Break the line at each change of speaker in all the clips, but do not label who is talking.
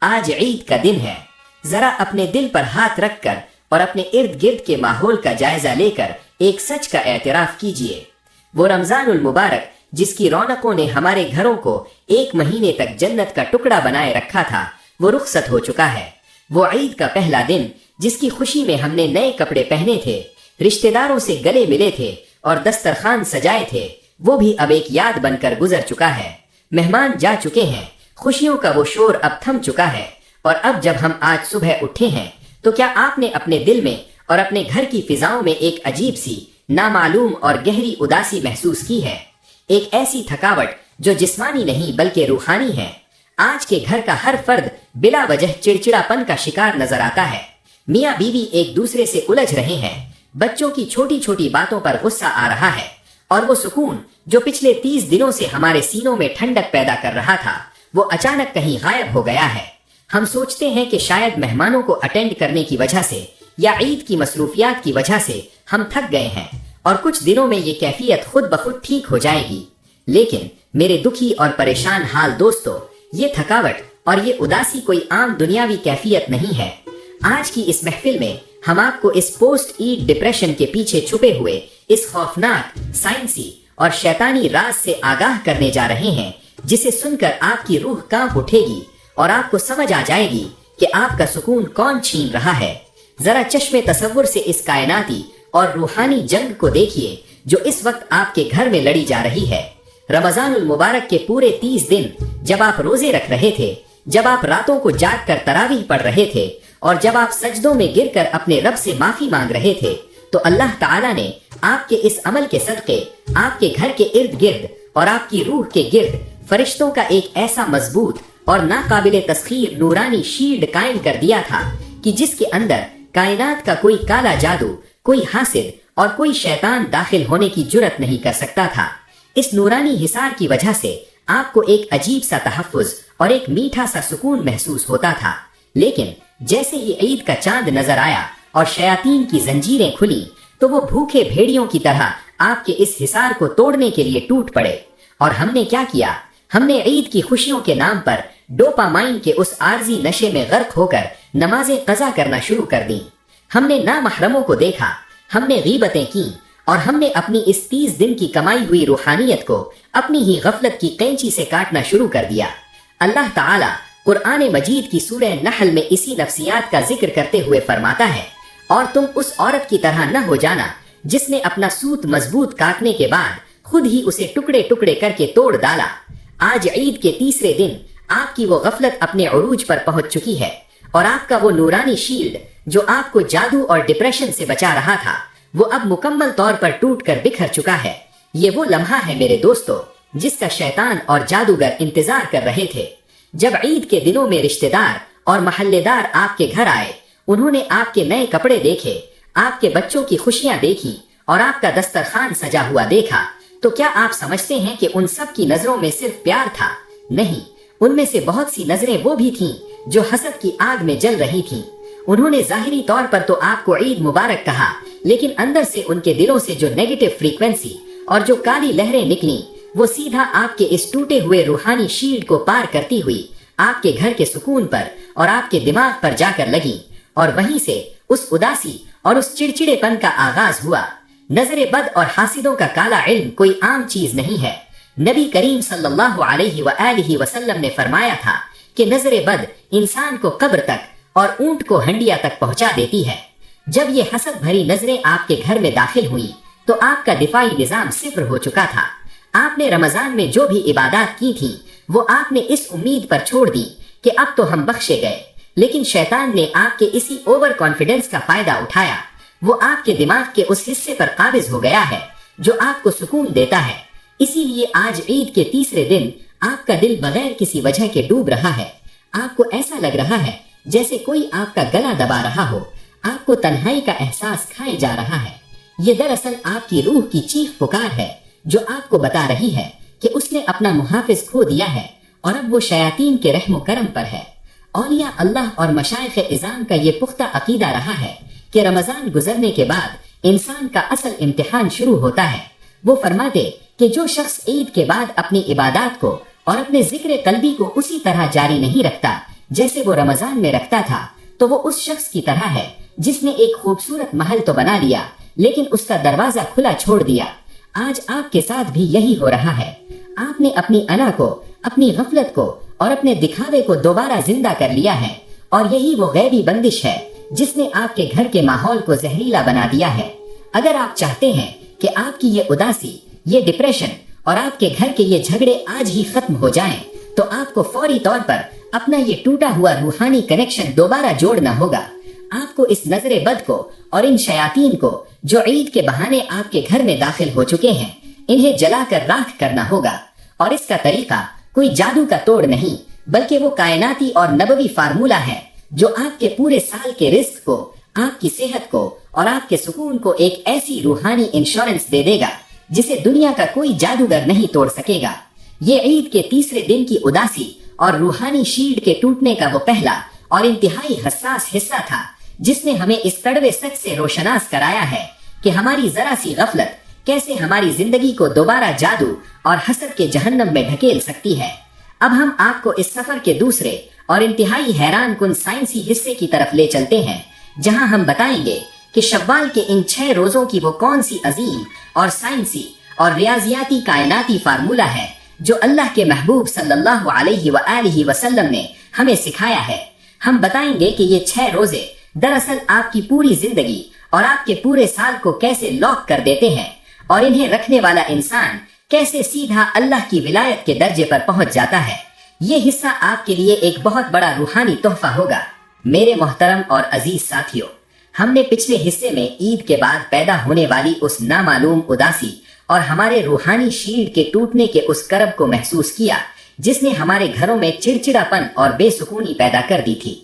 آج عید کا دن ہے، ذرا اپنے دل پر ہاتھ رکھ کر اور اپنے ارد گرد کے ماحول کا جائزہ لے کر ایک سچ کا اعتراف کیجئے۔ وہ رمضان المبارک جس کی رونقوں نے ہمارے گھروں کو ایک مہینے تک جنت کا ٹکڑا بنائے رکھا تھا، وہ رخصت ہو چکا ہے۔ وہ عید کا پہلا دن جس کی خوشی میں ہم نے نئے کپڑے پہنے تھے، رشتہ داروں سے گلے ملے تھے اور دسترخوان سجائے تھے، وہ بھی اب ایک یاد بن کر گزر چکا ہے۔ مہمان جا چکے ہیں، خوشیوں کا وہ شور اب تھم چکا ہے، اور اب جب ہم آج صبح اٹھے ہیں تو کیا آپ نے اپنے دل میں اور اپنے گھر کی فضاؤں میں ایک عجیب سی نامعلوم اور گہری اداسی محسوس کی ہے؟ ایک ایسی تھکاوٹ جو جسمانی نہیں بلکہ روحانی ہے۔ آج کے گھر کا ہر فرد بلا وجہ چڑچڑا پن کا شکار نظر آتا ہے۔ میاں بیوی ایک دوسرے سے الجھ رہے ہیں، بچوں کی چھوٹی چھوٹی باتوں پر غصہ آ رہا ہے، اور وہ سکون جو پچھلے 30 دنوں سے ہمارے سینوں میں ٹھنڈک پیدا کر رہا تھا، وہ اچانک کہیں غائب ہو گیا ہے۔ ہم سوچتے ہیں کہ شاید مہمانوں کو اٹینڈ کرنے کی وجہ سے یا عید کی مصروفیات کی وجہ سے ہم تھک گئے ہیں، اور کچھ دنوں میں یہ کیفیت خود بخود ٹھیک ہو جائے گی۔ لیکن میرے دکھی اور پریشان حال دوستو، یہ تھکاوٹ اور یہ اداسی کوئی عام دنیاوی کیفیت نہیں ہے۔ آج کی اس محفل میں ہم آپ کو اس پوسٹ عید ڈپریشن کے پیچھے چھپے ہوئے اس خوفناک سائنسی اور شیطانی راز سے آگاہ کرنے جا رہے ہیں، جسے سن کر آپ کی روح کانپ اٹھے گی اور آپ کو سمجھ آ جائے گی کہ آپ کا سکون کون چھین رہا ہے۔ ذرا چشم تصور سے اس کائناتی اور روحانی جنگ کو دیکھیے جو اس وقت آپ کے گھر میں لڑی جا رہی ہے۔ رمضان المبارک کے پورے 30 دن جب آپ روزے رکھ رہے تھے، جب آپ راتوں کو جاگ کر تراویح پڑھ رہے تھے، اور جب آپ سجدوں میں گر کر اپنے رب سے معافی مانگ رہے تھے، تو اللہ تعالیٰ نے آپ کے اس عمل کے صدقے آپ کے گھر کے ارد گرد اور آپ کی روح کے گرد فرشتوں کا ایک ایسا مضبوط اور ناقابل تسخیر نورانی شیلڈ قائم کر دیا تھا کہ جس کے اندر کائنات کا کوئی کالا جادو، کوئی حاسد اور کوئی شیطان داخل ہونے کی جرت نہیں کر سکتا تھا۔ اس نورانی حصار کی وجہ سے آپ کو ایک عجیب سا تحفظ اور ایک میٹھا سا سکون محسوس ہوتا تھا۔ لیکن جیسے ہی عید کا چاند نظر آیا اور شیاطین کی زنجیریں کھلی، تو وہ بھوکے بھیڑیوں کی طرح آپ کے اس حصار کو توڑنے کے لیے ٹوٹ پڑے۔ اور ہم نے کیا کیا؟ ہم نے عید کی خوشیوں کے نام پر ڈوپامائن کے اس عارضی نشے میں غرق ہو کر نمازیں قضا کرنا شروع کر دیں۔ ہم نے نامحرموں کو دیکھا، ہم نے غیبتیں کی، اور ہم نے اپنی اس 30 دن کی کمائی ہوئی روحانیت کو اپنی ہی غفلت کی قینچی سے کاٹنا شروع کر دیا۔ اللہ تعالیٰ قرآن مجید کی سورہ نحل میں اسی نفسیات کا ذکر کرتے ہوئے فرماتا ہے، اور تم اس عورت کی طرح نہ ہو جانا جس نے اپنا سوت مضبوط کاٹنے کے بعد خود ہی اسے ٹکڑے ٹکڑے کر کے توڑ ڈالا۔ آج عید کے تیسرے دن آپ کی وہ غفلت اپنے عروج پر پہنچ چکی ہے، اور آپ کا وہ نورانی شیلڈ جو آپ کو جادو اور ڈپریشن سے بچا رہا تھا، وہ اب مکمل طور پر ٹوٹ کر بکھر چکا ہے۔ یہ وہ لمحہ ہے میرے دوستو جس کا شیطان اور جادوگر انتظار کر رہے تھے۔ جب عید کے دنوں میں رشتہ دار اور محلے دار آپ کے گھر آئے، انہوں نے آپ کے نئے کپڑے دیکھے، آپ کے بچوں کی خوشیاں دیکھی، اور آپ کا دسترخوان سجا ہوا دیکھا، تو کیا آپ سمجھتے ہیں کہ ان سب کی نظروں میں صرف پیار تھا؟ نہیں، ان میں سے بہت سی نظریں وہ بھی تھیں جو حسد کی آگ میں جل رہی تھیں۔ انہوں نے ظاہری طور پر تو آپ کو عید مبارک کہا، لیکن اندر سے ان کے دلوں سے جو نیگیٹو فریکوینسی اور جو کالی لہریں نکلیں، وہ سیدھا آپ کے اس ٹوٹے ہوئے روحانی شیلڈ کو پار کرتی ہوئی آپ کے گھر کے سکون پر اور آپ کے دماغ پر جا کر لگی، اور وہیں سے اس اداسی اور اس چڑچڑے پن کا آغاز ہوا۔ نظر بد اور حاسدوں کا کالا علم کوئی عام چیز نہیں ہے۔ نبی کریم صلی اللہ علیہ وآلہ وسلم نے فرمایا تھا کہ نظر بد انسان کو قبر تک اور اونٹ کو ہنڈیا تک پہنچا دیتی ہے۔ جب یہ حسد بھری نظریں آپ کے گھر میں داخل ہوئیں تو آپ کا دفاعی نظام صفر ہو چکا تھا۔ آپ نے رمضان میں جو بھی عبادات کی تھی وہ آپ نے اس امید پر چھوڑ دی کہ اب تو ہم بخشے گئے، لیکن شیطان نے آپ کے اسی اوور کانفیڈنس کا فائدہ اٹھایا۔ وہ آپ کے دماغ کے اس حصے پر قابض ہو گیا ہے جو آپ کو سکون دیتا ہے۔ اسی لیے آج عید کے تیسرے دن آپ کا دل بغیر کسی وجہ کے ڈوب رہا ہے۔ آپ کو ایسا لگ رہا ہے جیسے کوئی آپ کا گلا دبا رہا ہو، آپ کو تنہائی کا احساس کھائے جا رہا ہے۔ یہ دراصل آپ کی روح کی چیخ پکار ہے جو آپ کو بتا رہی ہے کہ اس نے اپنا محافظ کھو دیا ہے، اور اب وہ شیاطین کے رحم و کرم پر ہے۔ اولیاء اللہ اور مشائخ اعظام کا یہ پختہ عقیدہ رہا ہے کہ رمضان گزرنے کے بعد انسان کا اصل امتحان شروع ہوتا ہے۔ وہ فرماتے کہ جو شخص عید کے بعد اپنی عبادات کو اور اپنے ذکر قلبی کو اسی طرح جاری نہیں رکھتا जैसे वो रमजान में रखता था, तो वो उस शख्स की तरह है जिसने एक खूबसूरत महल तो बना लिया लेकिन उसका दरवाजा खुला छोड़ दिया। आज आपके साथ भी यही हो रहा है। आपने अपनी अना को, अपनी गफलत को और अपने दिखावे को दोबारा जिंदा कर लिया है, और यही वो गैबी बंदिश है जिसने आपके घर के माहौल को जहरीला बना दिया है। अगर आप चाहते हैं कि आपकी ये उदासी, ये डिप्रेशन और आपके घर के ये झगड़े आज ही खत्म हो जाएं, तो आपको फौरी तौर पर अपना ये टूटा हुआ रूहानी कनेक्शन दोबारा जोड़ना होगा। आपको इस नजरे बद को और इन शयातीन को जो ईद के बहाने आपके घर में दाखिल हो चुके हैं, इन्हें जलाकर राख करना होगा। और इसका तरीका कोई जादू का तोड़ नहीं, बल्कि वो कायनाती और नबवी फार्मूला है जो आपके पूरे साल के रिस्क को, आपकी सेहत को और आपके सुकून को एक ऐसी रूहानी इंश्योरेंस दे देगा जिसे दुनिया का कोई जादूगर नहीं तोड़ सकेगा। ये ईद के तीसरे दिन की उदासी और रूहानी शील्ड के टूटने का वो पहला और इंतहाई हसास हिस्सा था जिसने हमें इस कड़वे सच से रोशनास कराया है कि हमारी जरा सी गफलत कैसे हमारी जिंदगी को दोबारा जादू और हसद के जहन्नम में ढकेल सकती है। अब हम आपको इस सफर के दूसरे और इंतहाई हैरान कुन साइंसी हिस्से की तरफ ले चलते हैं, जहां हम बताएंगे कि शव्वाल के इन 6 रोजों की वो कौन सी अजीम और साइंसी और रियाजियाती कायनाती फार्मूला है जो अल्लाह के महबूब सल्लल्लाहु अलैहि वसल्लम ने हमें सिखाया है। हम बताएंगे कि ये 6 रोजे दरअसल आपकी पूरी जिंदगी और आपके पूरे साल को कैसे लॉक कर देते हैं, और इन्हें रखने वाला इंसान कैसे सीधा अल्लाह की विलायत के दर्जे पर पहुंच जाता है। ये हिस्सा आपके लिए एक बहुत बड़ा रूहानी तोहफा होगा। मेरे मोहतरम और अजीज साथियों, हमने पिछले हिस्से में ईद के बाद पैदा होने वाली उस नामालूम उदासी और हमारे रूहानी शील्ड के टूटने के उस करब को महसूस किया जिसने हमारे घरों में चिड़चिड़ापन और बेसुकूनी पैदा कर दी थी।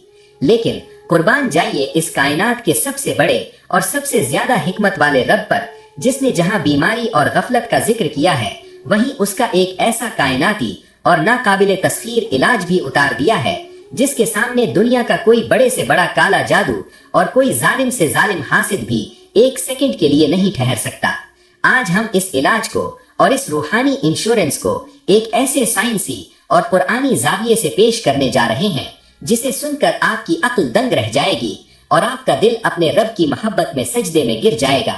लेकिन कुर्बान जाइए इस कायनात के सबसे बड़े और सबसे ज्यादा हिकमत वाले रब पर, जिसने जहां बीमारी और गफलत का जिक्र किया है, वहीं उसका एक ऐसा कायनाती और नाकाबिले तस्खीर इलाज भी उतार दिया है जिसके सामने दुनिया का कोई बड़े से बड़ा काला जादू और कोई जालिम से जालिम हासिद भी एक सेकंड के लिए नहीं ठहर सकता। आज हम इस इलाज को और इस रूहानी इंश्योरेंस को एक ऐसे साइंसी और पुरानी जाविये से पेश करने जा रहे हैं जिसे सुनकर आपकी अक्ल दंग रह जाएगी और आपका दिल अपने रब की मोहब्बत में सजदे में गिर जाएगा।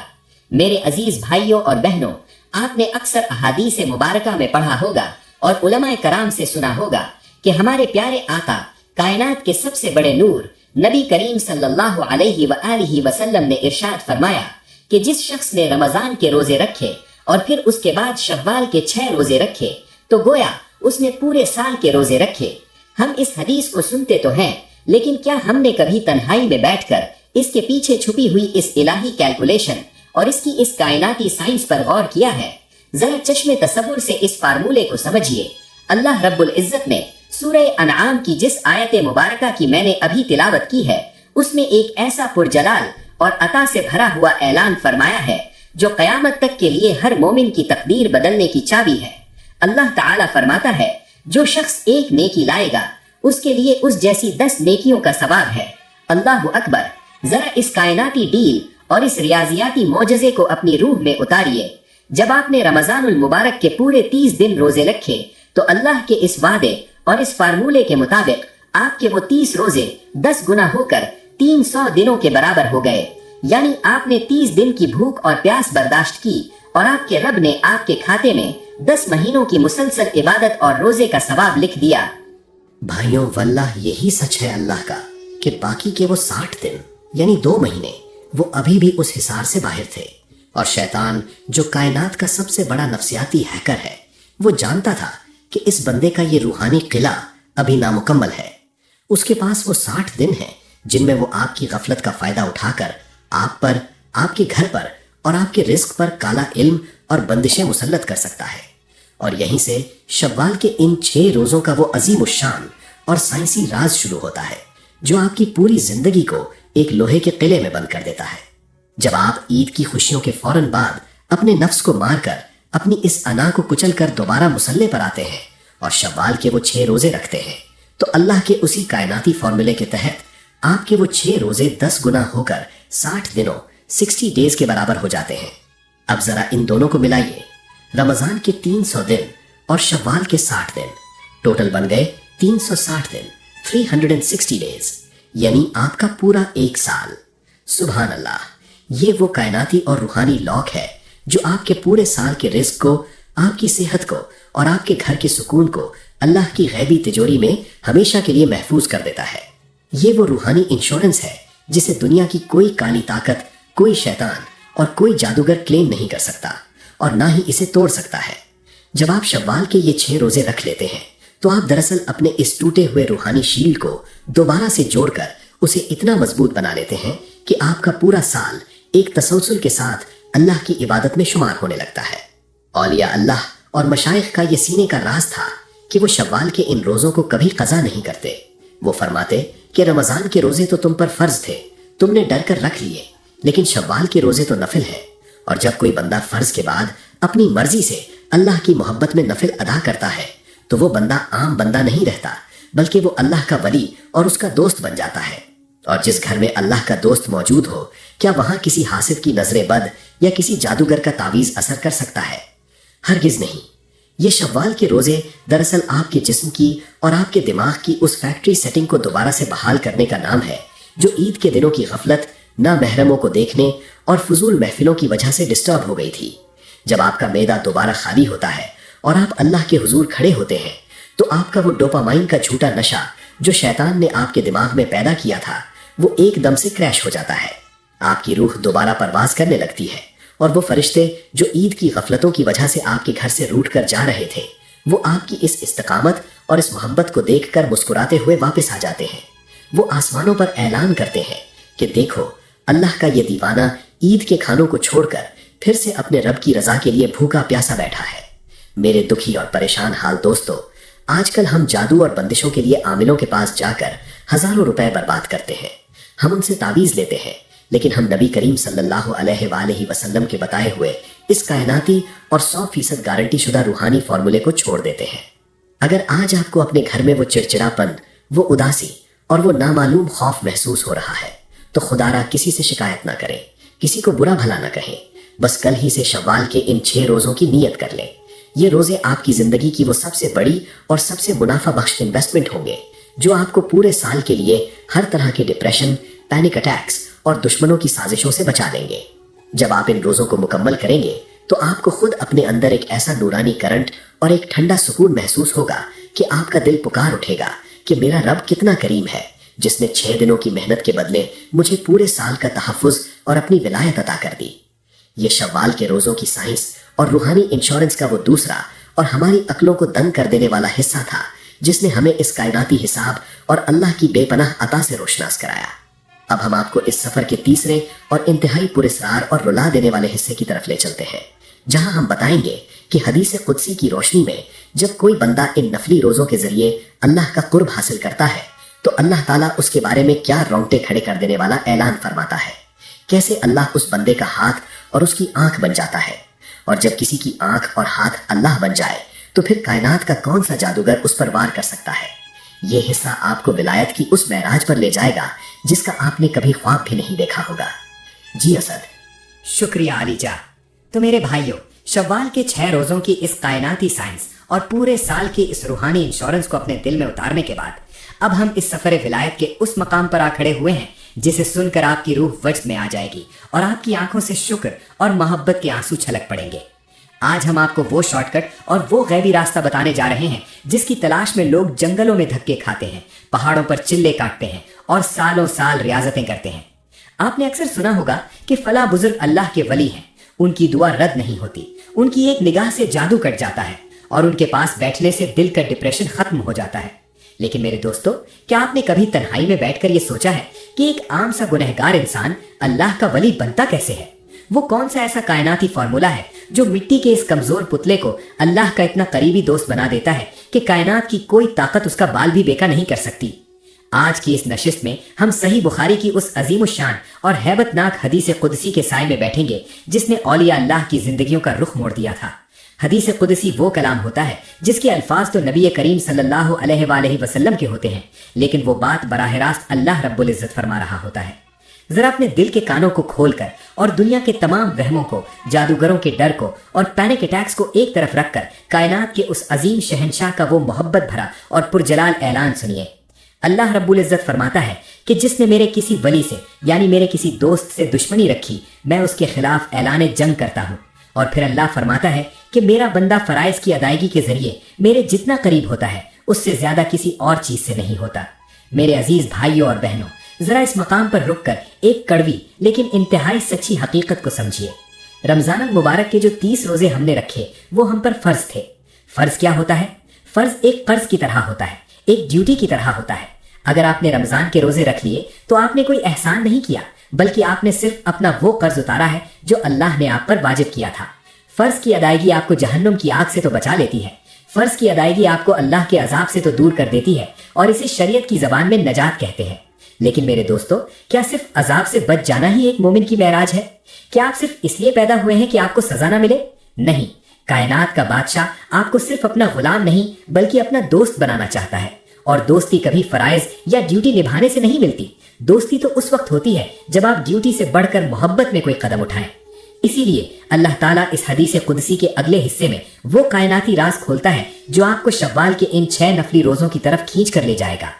मेरे अजीज भाइयों और बहनों, आपने अक्सर अहादीस मुबारका में पढ़ा होगा और उलमाए कराम से सुना होगा कि हमारे प्यारे आका कायनात के सबसे बड़े नूर नबी करीम सल्लल्लाहु अलैहि वसल्लम ने इरशाद फरमाया कि जिस शख्स ने रमजान के रोजे रखे और फिर उसके बाद शव्वाल के 6 रोजे रखे, तो गोया उसने पूरे साल के रोजे रखे। हम इस हदीस को सुनते तो हैं, लेकिन क्या हमने कभी तन्हाई में बैठकर इसके पीछे छुपी हुई इस इलाही कैलकुलेशन और इसकी इस कायनाती साइंस पर गौर किया है? जरा चश्मे तसव्वुर से इस फार्मूले को समझिए। अल्लाह रब्बुल इज्जत ने सूरह अनआम की जिस आयत मुबारका की मैंने अभी तिलावत की है, उसमें एक ऐसा पुरजलाल और अता से भरा हुआ ऐलान फरमाया है जो कयामत तक के लिए हर मोमिन की तकदीर बदलने की चाबी है। अल्लाह ताला फरमाता है, जो शख्स एक नेकी लाएगा उसके लिए उस जैसी 10 नेकियों का सवाब है। अल्लाहु अकबर। जरा इस कायनाती डील और इस रियाजियाती मोजज़े को अपनी रूह में उतारिए। जब आपने रमजानुल मुबारक के पूरे 30 दिन रोजे रखे, तो अल्लाह के इस वादे और इस फार्मूले के मुताबिक आपके वो 30 रोजे 10 गुना होकर 300 दिनों के बराबर हो गए। यानी आपने 30 दिन की भूख और प्यास बर्दाश्त की और आपके रब ने आपके खाते में 10 महीनों की मुसलसल इबादत और रोजे का सवाब लिख दिया।
भाइयों, वल्लाह यही सच है अल्लाह का कि बाकी के वो 60 दिन यानी 2 महीने वो अभी भी उस हिसार से बाहर थे, और शैतान जो कायनात का सबसे बड़ा नफ्सियाती हैकर है, वो जानता था कि इस बंदे का ये रूहानी किला अभी नामुकम्मल है। उसके पास वो 60 दिन हैं जिनमें वो आपकी गफलत का फायदा उठाकर आप पर, आपके घर पर और आपके रिस्क पर काला इल्म और बंदिशें मुसल्लत कर सकता है। और यहीं से शव्वाल के इन 6 रोजों का वो अजीम शान और साइंसी राज शुरू होता है जो आपकी पूरी जिंदगी को एक लोहे के किले में बंद कर देता है। जब आप ईद की खुशियों के फौरन बाद अपने नफ्स को मारकर अपनी इस अना को कुचल कर दोबारा मुसल्ले पर आते हैं और शव्वाल के वो 6 रोजे रखते हैं, तो अल्लाह के उसी कायनाती फॉर्मूले के तहत आपके वो 6 रोजे 10 गुना होकर 60 दिनों 60 डेज के बराबर हो जाते हैं। अब जरा इन दोनों को मिलाइए। रमजान के 300 दिन और शव्वाल के 60 दिन, टोटल बन गए 360 दिन। 360 डेज, यानी आपका पूरा एक साल। सुभान अल्लाह, ये वो कायनाती और रूहानी लॉक है जो आपके पूरे साल के रिस्क को, आपकी सेहत को और आपके घर के सुकून को अल्लाह की गैबी तिजोरी में हमेशा के लिए महफूज कर देता है। ये वो रूहानी इंश्योरेंस है जिसे दुनिया की कोई काली ताकत, कोई शैतान और कोई जादूगर क्लेम नहीं कर सकता और ना ही इसे तोड़ सकता है। जब आप शव्वाल के ये 6 रोजे रख लेते हैं तो आप दरअसल अपने इस टूटे हुए रूहानी शील्ड को दोबारा से जोड़कर उसे इतना मजबूत बना लेते हैं कि आपका पूरा साल एक तसलसल के साथ अल्लाह की इबादत में शुमार होने लगता है। औलिया अल्लाह और मशाइख का ये सीने का राज था कि वो शव्वाल के इन रोजों को कभी कज़ा नहीं करते। वो फरमाते कि रमजान के रोजे तो तुम पर फर्ज थे, तुमने डर कर रख लिए, लेकिन शव्वाल के रोजे तो नफिल है। और जब कोई बंदा फर्ज के बाद अपनी मर्जी से अल्लाह की मोहब्बत में नफिल अदा करता है तो वो बंदा आम बंदा नहीं रहता, बल्कि वो अल्लाह का वली और उसका दोस्त बन जाता है। और जिस घर में अल्लाह का दोस्त मौजूद हो, क्या वहां किसी हासिद की नजरे बद या किसी जादूगर का तावीज असर कर सकता है? हरगिज नहीं। ये शव्वाल के रोजे दरअसल आपके जिस्म की और आपके दिमाग की उस फैक्ट्री सेटिंग को दोबारा से बहाल करने का नाम है जो ईद के दिनों की गफलत, ना महरमों को देखने और फजूल महफिलों की वजह से डिस्टर्ब हो गई थी। जब आपका मैदा दोबारा खाली होता है और आप अल्लाह के हुजूर खड़े होते हैं तो आपका वो डोपामाइन का झूठा नशा जो शैतान ने आपके दिमाग में पैदा किया था वो एकदम से क्रैश हो जाता है। आपकी रूह दोबारा परवाज करने लगती है और वो फरिश्ते जो ईद की गफलतों की वजह से आपके घर से रूठ कर जा रहे थे वो आपकी इस इस्तकामत और इस मोहब्बत को देखकर मुस्कुराते हुए वापस आ जाते हैं। वो आसमानों पर ऐलान करते हैं कि देखो, अल्लाह का ये दीवाना ईद के खानों को छोड़कर फिर से अपने रब की रजा के लिए भूखा प्यासा बैठा है। मेरे दुखी और परेशान हाल दोस्तों, आजकल हम जादू और बंदिशों के लिए आमिलों के पास जाकर हजारों रुपए बर्बाद करते हैं। हम उनसे तावीज लेते हैं, लेकिन हम नबी करीम सल्लल्लाहु अलैहि वसल्लम के बताए हुए इस कायनाती और 100% गारंटी शुदा रूहानी फॉर्मूले को छोड़ देते हैं। अगर आज आपको अपने घर में वो चिड़चिड़ापन, वो उदासी और वो नामालूम खौफ महसूस हो रहा है तो खुदारा किसी से शिकायत ना करें, किसी को बुरा भला ना कहें। बस कल ही से शव्वाल के इन 6 रोजों की नियत कर लें। ये रोजे आपकी जिंदगी की वो सबसे बड़ी और सबसे मुनाफा बख्श इन्वेस्टमेंट होंगे जो आपको पूरे साल के लिए हर तरह के डिप्रेशन, पैनिक अटैक्स और दुश्मनों की साजिशों से बचा देंगे। जब आप इन रोजों को मुकम्मल करेंगे तो आपको खुद अपने अंदर एक ऐसा नूरानी करंट और एक ठंडा सुकून महसूस होगा कि आपका दिल पुकार उठेगा कि मेरा रब कितना करीम है जिसने 6 दिनों की मेहनत के बदले मुझे पूरे साल का तहफ़्फ़ुज़ और अपनी विलायत अता कर दी। ये शव्वाल के रोजों की साइंस और रूहानी इंश्योरेंस का वो दूसरा और हमारी अक्लों को दंग कर देने वाला हिस्सा था जिसने हमें इस कायनाती हिसाब और अल्लाह की बेपनाह अता से रोशनास कराया। अब हम आपको इस सफर के तीसरे और इंतहाई पुरस्कार और रुला देने वाले हिस्से की तरफ ले चलते हैं, जहां हम बताएंगे कि हदीस कुदसी की रोशनी में जब कोई बंदा इन नफली रोजों के जरिए अल्लाह का कुर्ब हासिल करता है तो अल्लाह ताला उसके बारे में क्या रोंगटे खड़े कर देने वाला ऐलान फरमाता है। कैसे अल्लाह उस बंदे का हाथ और उसकी आंख बन जाता है, और जब किसी की आंख और हाथ अल्लाह बन जाए तो फिर कायनात का कौन सा जादूगर उस पर वार कर सकता है। ये हिस्सा आपको विलायत की उस महराज पर ले जाएगा जिसका आपने कभी ख्वाब भी नहीं देखा होगा। जी असद।
शुक्रिया अलीजा। तो मेरे भाइयों, शव्वाल के 6 रोजों की इस कायनाती साइंस और पूरे साल की इस रूहानी इंश्योरेंस को अपने दिल में उतारने के बाद अब हम इस सफर विलायत के उस मकाम पर आ खड़े हुए हैं जिसे सुनकर आपकी रूह वजद में आ जाएगी और आपकी आंखों से शुक्र और मोहब्बत के आंसू छलक पड़ेंगे। आज हम आपको वो शॉर्टकट और वो गैबी रास्ता बताने जा रहे हैं जिसकी तलाश में लोग जंगलों में धक्के खाते हैं, पहाड़ों पर चिल्ले काटते हैं और सालों साल रियाजतें करते हैं। आपने अक्सर सुना होगा कि फला बुजुर्ग अल्लाह के वली हैं, उनकी दुआ रद्द नहीं होती, उनकी एक निगाह से जादू कट जाता है और उनके पास बैठने से दिल का डिप्रेशन खत्म हो जाता है। लेकिन मेरे दोस्तों, क्या आपने कभी तन्हाई में बैठकर ये सोचा है कि एक आम सा गुनहगार इंसान अल्लाह का वली बनता कैसे है? वो कौन सा ऐसा कायनाती फॉर्मूला है जो मिट्टी के इस कमजोर पुतले को अल्लाह का इतना करीबी दोस्त बना देता है कि कायनात की कोई ताकत उसका बाल भी बेका नहीं कर सकती? आज की इस नशिस्त में हम सही बुखारी की उस अजीम शान और हैबतनाक हदीस कुदसी के साए में बैठेंगे जिसने औलिया अल्लाह की जिंदगियों का रुख मोड़ दिया था। हदीस कुदसी वो कलाम होता है जिसके अल्फाज तो नबी करीम सल्लल्लाहु अलैहि वसल्लम के होते हैं, लेकिन वो बात बराह रास्त अल्लाह रब्बुल इज्जत फरमा रहा होता है। जरा अपने दिल के कानों को खोलकर और दुनिया के तमाम वहमों को, जादूगरों के डर को और पैनिक अटैक्स को एक तरफ रखकर कायनात के उस अजीम शहंशाह का वो मोहब्बत भरा और पुरजलाल ऐलान सुनिए। اللہ रब्बुल इज़्ज़त फरमाता है कि जिसने मेरे किसी वली से यानी मेरे किसी दोस्त से दुश्मनी रखी मैं उसके खिलाफ ऐलान जंग करता हूँ। और फिर अल्लाह फरमाता है कि मेरा बंदा फराइज की अदायगी के जरिए मेरे जितना करीब होता है उससे ज्यादा किसी और चीज से नहीं होता। मेरे अजीज भाइयों और बहनों, जरा इस मकाम पर रुककर एक कड़वी लेकिन इंतहाई सच्ची हकीकत को समझिए। रमजान मुबारक के जो 30 रोजे हमने रखे वो हम पर फर्ज थे। फर्ज क्या होता है? फर्ज एक कर्ज की तरह होता है, एक ड्यूटी की तरह होता है। अगर आपने रमजान के रोजे रख लिए तो आपने कोई एहसान नहीं किया, बल्कि आपने सिर्फ अपना वो कर्ज उतारा है जो अल्लाह ने आप पर वाजिब किया था। फर्ज की अदायगी आपको जहन्नुम की आग से तो बचा लेती है, फर्ज की अदायगी आपको अल्लाह के अजाब से तो दूर कर देती है और इसे शरीयत की जबान में नजात कहते हैं। लेकिन मेरे दोस्तों, क्या सिर्फ अजाब से बच जाना ही एक मोमिन की मेराज है? क्या आप सिर्फ इसलिए पैदा हुए हैं कि आपको सजा ना मिले? नहीं, कायनात का बादशाह आपको सिर्फ अपना गुलाम नहीं बल्कि अपना दोस्त बनाना चाहता है। और दोस्ती कभी फराइज या ड्यूटी निभाने से नहीं मिलती। दोस्ती तो उस वक्त होती है जब आप ड्यूटी से बढ़कर मोहब्बत में कोई कदम उठाएं। इसीलिए अल्लाह ताला इस हदीस कुदसी के अगले हिस्से में वो कायनाती राज खोलता है जो आपको शव्वाल के इन 6 नफली रोजों की तरफ खींच कर ले जाएगा।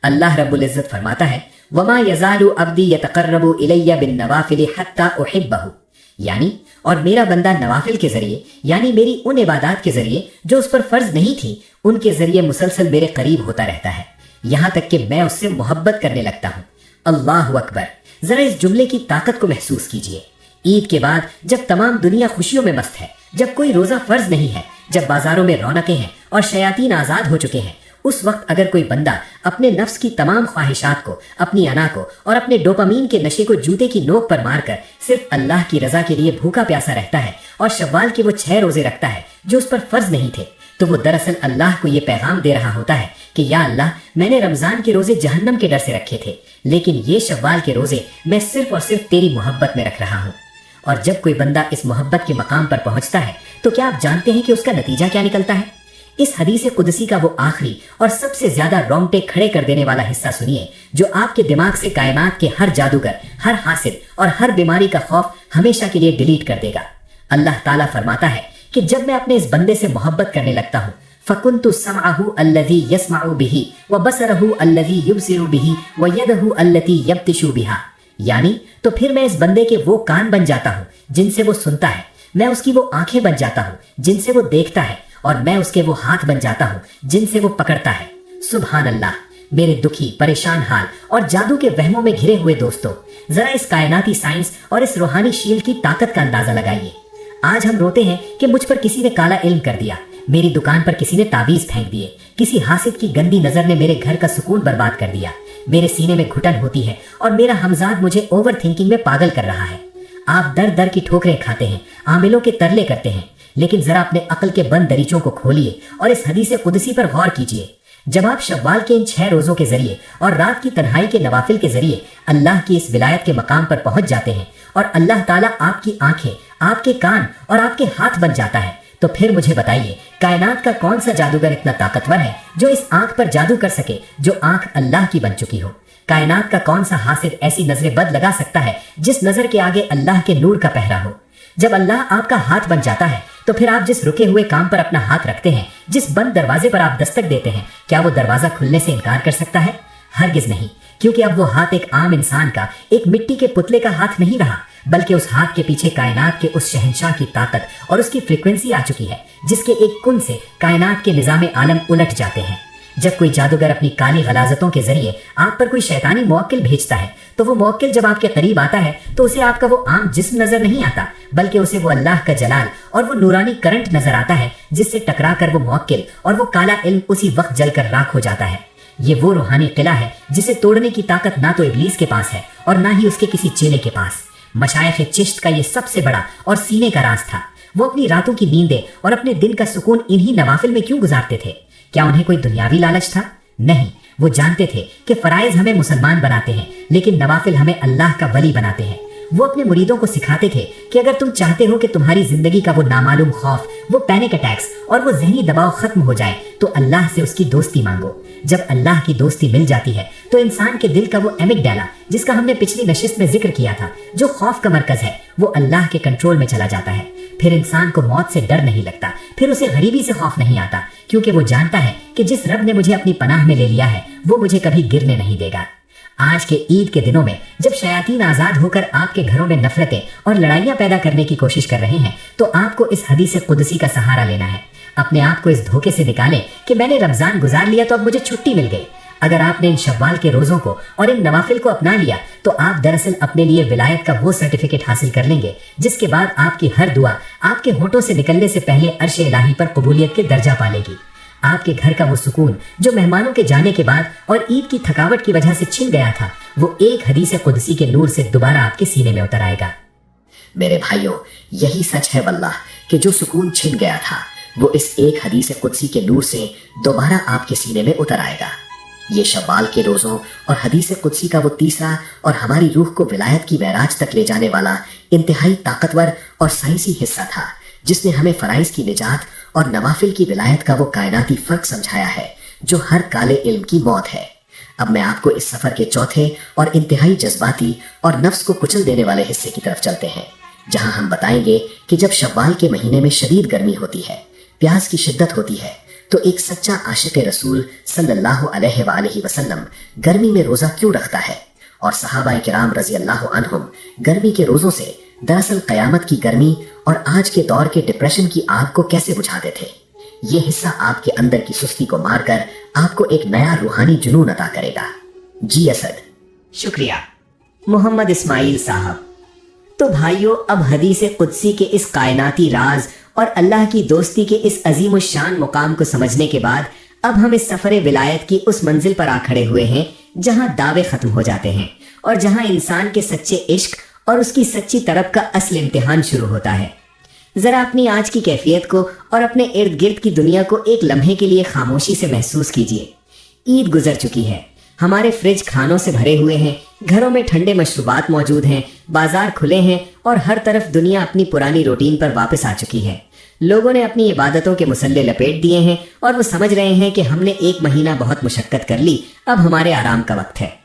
अल्लाह रब्बुल इज़्ज़त फरमाता है, वमा यज़ालु अब्दी यतक़र्रबु इलैया बिन नवाफिल हत्ता उहिब्बहु, यानी और मेरा बंदा नवाफिल के जरिए यानी मेरी उन इबादत के जरिए जो उस पर फर्ज नहीं थी उनके जरिए मुसलसल मेरे करीब होता रहता है, यहाँ तक कि मैं उससे मोहब्बत करने लगता हूँ। अल्लाहु अकबर। जरा इस जुमले की ताकत को महसूस कीजिए। ईद के बाद जब तमाम दुनिया खुशियों में मस्त है, जब कोई रोजा फर्ज नहीं है, जब बाजारों में रौनकें हैं और शयातीन आजाद हो चुके हैं, उस वक्त अगर कोई बंदा अपने नफ्स की तमाम ख्वाहिशात को, अपनी अना को और अपने डोपामीन के नशे को जूते की नोक पर मारकर सिर्फ अल्लाह की रजा के लिए भूखा प्यासा रहता है और शव्वाल के वो 6 रोजे रखता है जो उस पर फर्ज नहीं थे, तो वो दरअसल अल्लाह को ये पैगाम दे रहा होता है कि या अल्लाह, मैंने रमजान के रोजे जहन्नम के डर से रखे थे, लेकिन ये शव्वाल के रोजे मैं सिर्फ और सिर्फ तेरी मोहब्बत में रख रहा हूँ। और जब कोई बंदा इस मोहब्बत के मकाम पर पहुंचता है तो क्या आप जानते हैं कि उसका नतीजा क्या निकलता है? इस हदीस कुदसी का वो आखिरी और सबसे ज्यादा रोंगटे खड़े कर देने वाला हिस्सा सुनिए, जो आपके दिमाग से कायनात के हर जादूगर, हर हासिद और हर बीमारी का खौफ हमेशा के लिए डिलीट कर देगा। अल्लाह ताला फरमाता है कि जब मैं अपने इस बंदे से मोहब्बत करने लगता हूँ, फकुन्तु समअहु अल्लज़ी यस्मअु बिही व बसरहु अल्लज़ी युबसिरु बिही व यदहु अल्लती यब्तिशु बिहा, यानी तो फिर मैं इस बंदे के वो कान बन जाता हूँ जिनसे वो सुनता है, मैं उसकी वो आंखें बन जाता हूँ जिनसे वो देखता है, और मैं उसके वो हाथ बन जाता हूँ जिनसे वो पकड़ता है। सुभान अल्लाह। मेरे दुखी, परेशान हाल और जादू के वहमों में घिरे हुए दोस्तों, जरा इस कायनाती साइंस और इस रूहानी शील की ताकत का अंदाजा लगाइए। आज हम रोते हैं कि मुझ पर किसी ने काला इल्म कर दिया, मेरी दुकान पर किसी ने तावीज फेंक दिए, किसी हासिद की गंदी नजर ने मेरे घर का सुकून बर्बाद कर दिया, मेरे सीने में घुटन होती है और मेरा हमजाद मुझे ओवर थिंकिंग में पागल कर रहा है। आप दर दर की ठोकरें खाते हैं, आमिलों के तरले करते हैं, लेकिन जरा अपने अक्ल के बंद दरीचों को खोलिए और इस हदीस कुदसी पर गौर कीजिए। जब आप शव्वाल के इन 6 रोजों के जरिए और रात की तन्हाई के नवाफिल के जरिए अल्लाह की इस विलायत के मकाम पर पहुंच जाते हैं और अल्लाह ताला आपकी आंखें, आपके कान और आपके हाथ बन जाता है, तो फिर मुझे बताइए, कायनात का कौन सा जादूगर इतना ताकतवर है जो इस आंख पर जादू कर सके जो आंख अल्लाह की बन चुकी हो? कायनात का कौन सा हासिद ऐसी नजरें बद लगा सकता है जिस नजर के आगे अल्लाह के नूर का पहरा हो? जब अल्लाह आपका हाथ बन जाता है तो फिर आप जिस रुके हुए काम पर अपना हाथ रखते हैं, जिस बंद दरवाजे पर आप दस्तक देते हैं, क्या वो दरवाजा खुलने से इनकार कर सकता है? हरगिज नहीं, क्योंकि अब वो हाथ एक आम इंसान का, एक मिट्टी के पुतले का हाथ नहीं रहा, बल्कि उस हाथ के पीछे कायनात के उस शहंशाह की ताकत और उसकी फ्रीक्वेंसी आ चुकी है जिसके एक कुन से कायनात के निजाम आलम उलट जाते हैं। जब कोई जादूगर अपनी काली गलाजतों के जरिए आप पर कोई शैतानी मुवक्किल भेजता है, तो वो मुवक्किल जब आपके करीब आता है तो उसे आपका वो आम जिस्म नजर नहीं आता, बल्कि उसे वो अल्लाह का जलाल और वो नूरानी करंट नजर आता है जिससे टकरा कर वो मुवक्किल और वो काला इल्म उसी वक्त जलकर राख हो जाता है। ये वो रूहानी किला है जिसे तोड़ने की ताकत ना तो इब्लीस के पास है और ना ही उसके किसी चेले के पास। मशाइख चिश्त का ये सबसे बड़ा और सीने का राज था। वो अपनी रातों की नींदें और अपने दिन का सुकून इन्हीं नवाफिल में क्यों गुजारते थे? क्या उन्हें कोई दुनियावी लालच था? नहीं, वो जानते थे कि फराइज हमें मुसलमान बनाते हैं, लेकिन नवाफिल हमें अल्लाह का वली बनाते हैं। वो अपने मुरीदों को सिखाते थे कि अगर तुम चाहते हो कि तुम्हारी जिंदगी का वो नामालूम खौफ, वो पैनिक अटैक्स और वो जहनी दबाव खत्म हो जाए, तो अल्लाह से उसकी दोस्ती मांगो। जब अल्लाह की दोस्ती मिल जाती है तो इंसान के दिल का वो एमिगडाला, जिसका हमने पिछली नशिस्त में जिक्र किया था, जो खौफ का मरकज है, वो अल्लाह के कंट्रोल में चला जाता है। फिर इंसान को मौत से डर नहीं लगता, फिर उसे गरीबी से खौफ नहीं आता, क्योंकि वो जानता है कि जिस रब ने मुझे अपनी पनाह में ले लिया है वो मुझे कभी गिरने नहीं देगा। आज के ईद के दिनों में जब शयातीन आजाद होकर आपके घरों में नफरतें और लड़ाइयां पैदा करने की कोशिश कर रहे हैं, तो आपको इस हदीस कुदसी का सहारा लेना है। अपने आप को इस धोखे से निकालें कि मैंने रमजान गुजार लिया तो अब मुझे छुट्टी मिल गई। अगर आपने इन शव्वाल के रोजों को और इन नवाफिल को अपना लिया तो आप दरअसल अपने लिए विलायत का वो सर्टिफिकेट हासिल कर लेंगे जिसके बाद आपकी हर दुआ आपके होठों से निकलने से पहले अर्श इलाही पर कबूलियत के दर्जा पालेगी। आपके घर का वो सुकून जो मेहमानों के जाने के बाद और ईद की थकावट की वजह से छिन गया था, वो एक हदीस कुदसी के नूर से दोबारा आपके सीने में उतर आएगा।
मेरे भाइयों, यही सच है वल्लाह कि जो सुकून छिन गया था वो इस एक हदीस कुदसी के नूर से दोबारा आपके सीने में उतर आएगा। ये शव्वाल के रोज़ों और हदीस कुदसी का वो तीसरा और हमारी रूह को विलायत की वैराज तक ले जाने वाला इंतहाई ताकतवर और साइंसी हिस्सा था, जिसने हमें फराइज की निजात और नवाफिल की विलायत का वो कायनाती फर्क समझाया है जो हर काले इल्म की मौत है। अब मैं आपको इस सफर के चौथे और इंतहाई जज्बाती और नफ्स को कुचल देने वाले हिस्से की तरफ चलते हैं, जहां हम बताएंगे कि जब शव्वाल के महीने में शदीद गर्मी होती है, प्यास की शिद्दत होती है, तो एक सच्चा आशिक रसूल सल्लल्लाहु अलैहि वसल्लम गर्मी में रोजा क्यों रखता है, और सहाबा किराम रजी अल्लाह अन्हुम गर्मी के रोजों से दरअसल कयामत की गर्मी और आज के दौर के डिप्रेशन की आग को कैसे बुझाते थे। ये हिस्सा आपके अंदर की सुस्ती को मारकर आपको एक नया रूहानी जुनून अता करेगा। जी असद।
शुक्रिया मोहम्मद इस्माइल साहब। तो भाइयों, अब हदीस कुदसी के इस कायनाती राज और अल्लाह की दोस्ती के इस अजीम शान मुकाम को समझने के बाद अब हम इस सफर विलायत की उस मंजिल पर आ खड़े हुए हैं जहां दावे खत्म हो जाते हैं और जहां इंसान के सच्चे इश्क और उसकी सच्ची तरफ का असल इम्तिहान शुरू होता है। जरा अपनी आज की कैफियत को और अपने इर्द गिर्द की दुनिया को एक लम्हे के लिए खामोशी से महसूस कीजिए। ईद गुजर चुकी है, हमारे फ्रिज खानों से भरे हुए हैं, घरों में ठंडे मशरूबात मौजूद हैं, बाजार खुले हैं और हर तरफ दुनिया अपनी पुरानी रूटीन पर वापस आ चुकी है। लोगों ने अपनी इबादतों के मुसल्ले लपेट दिए हैं और वो समझ रहे हैं कि हमने एक महीना बहुत मुशक्कत कर ली, अब हमारे आराम का वक्त है।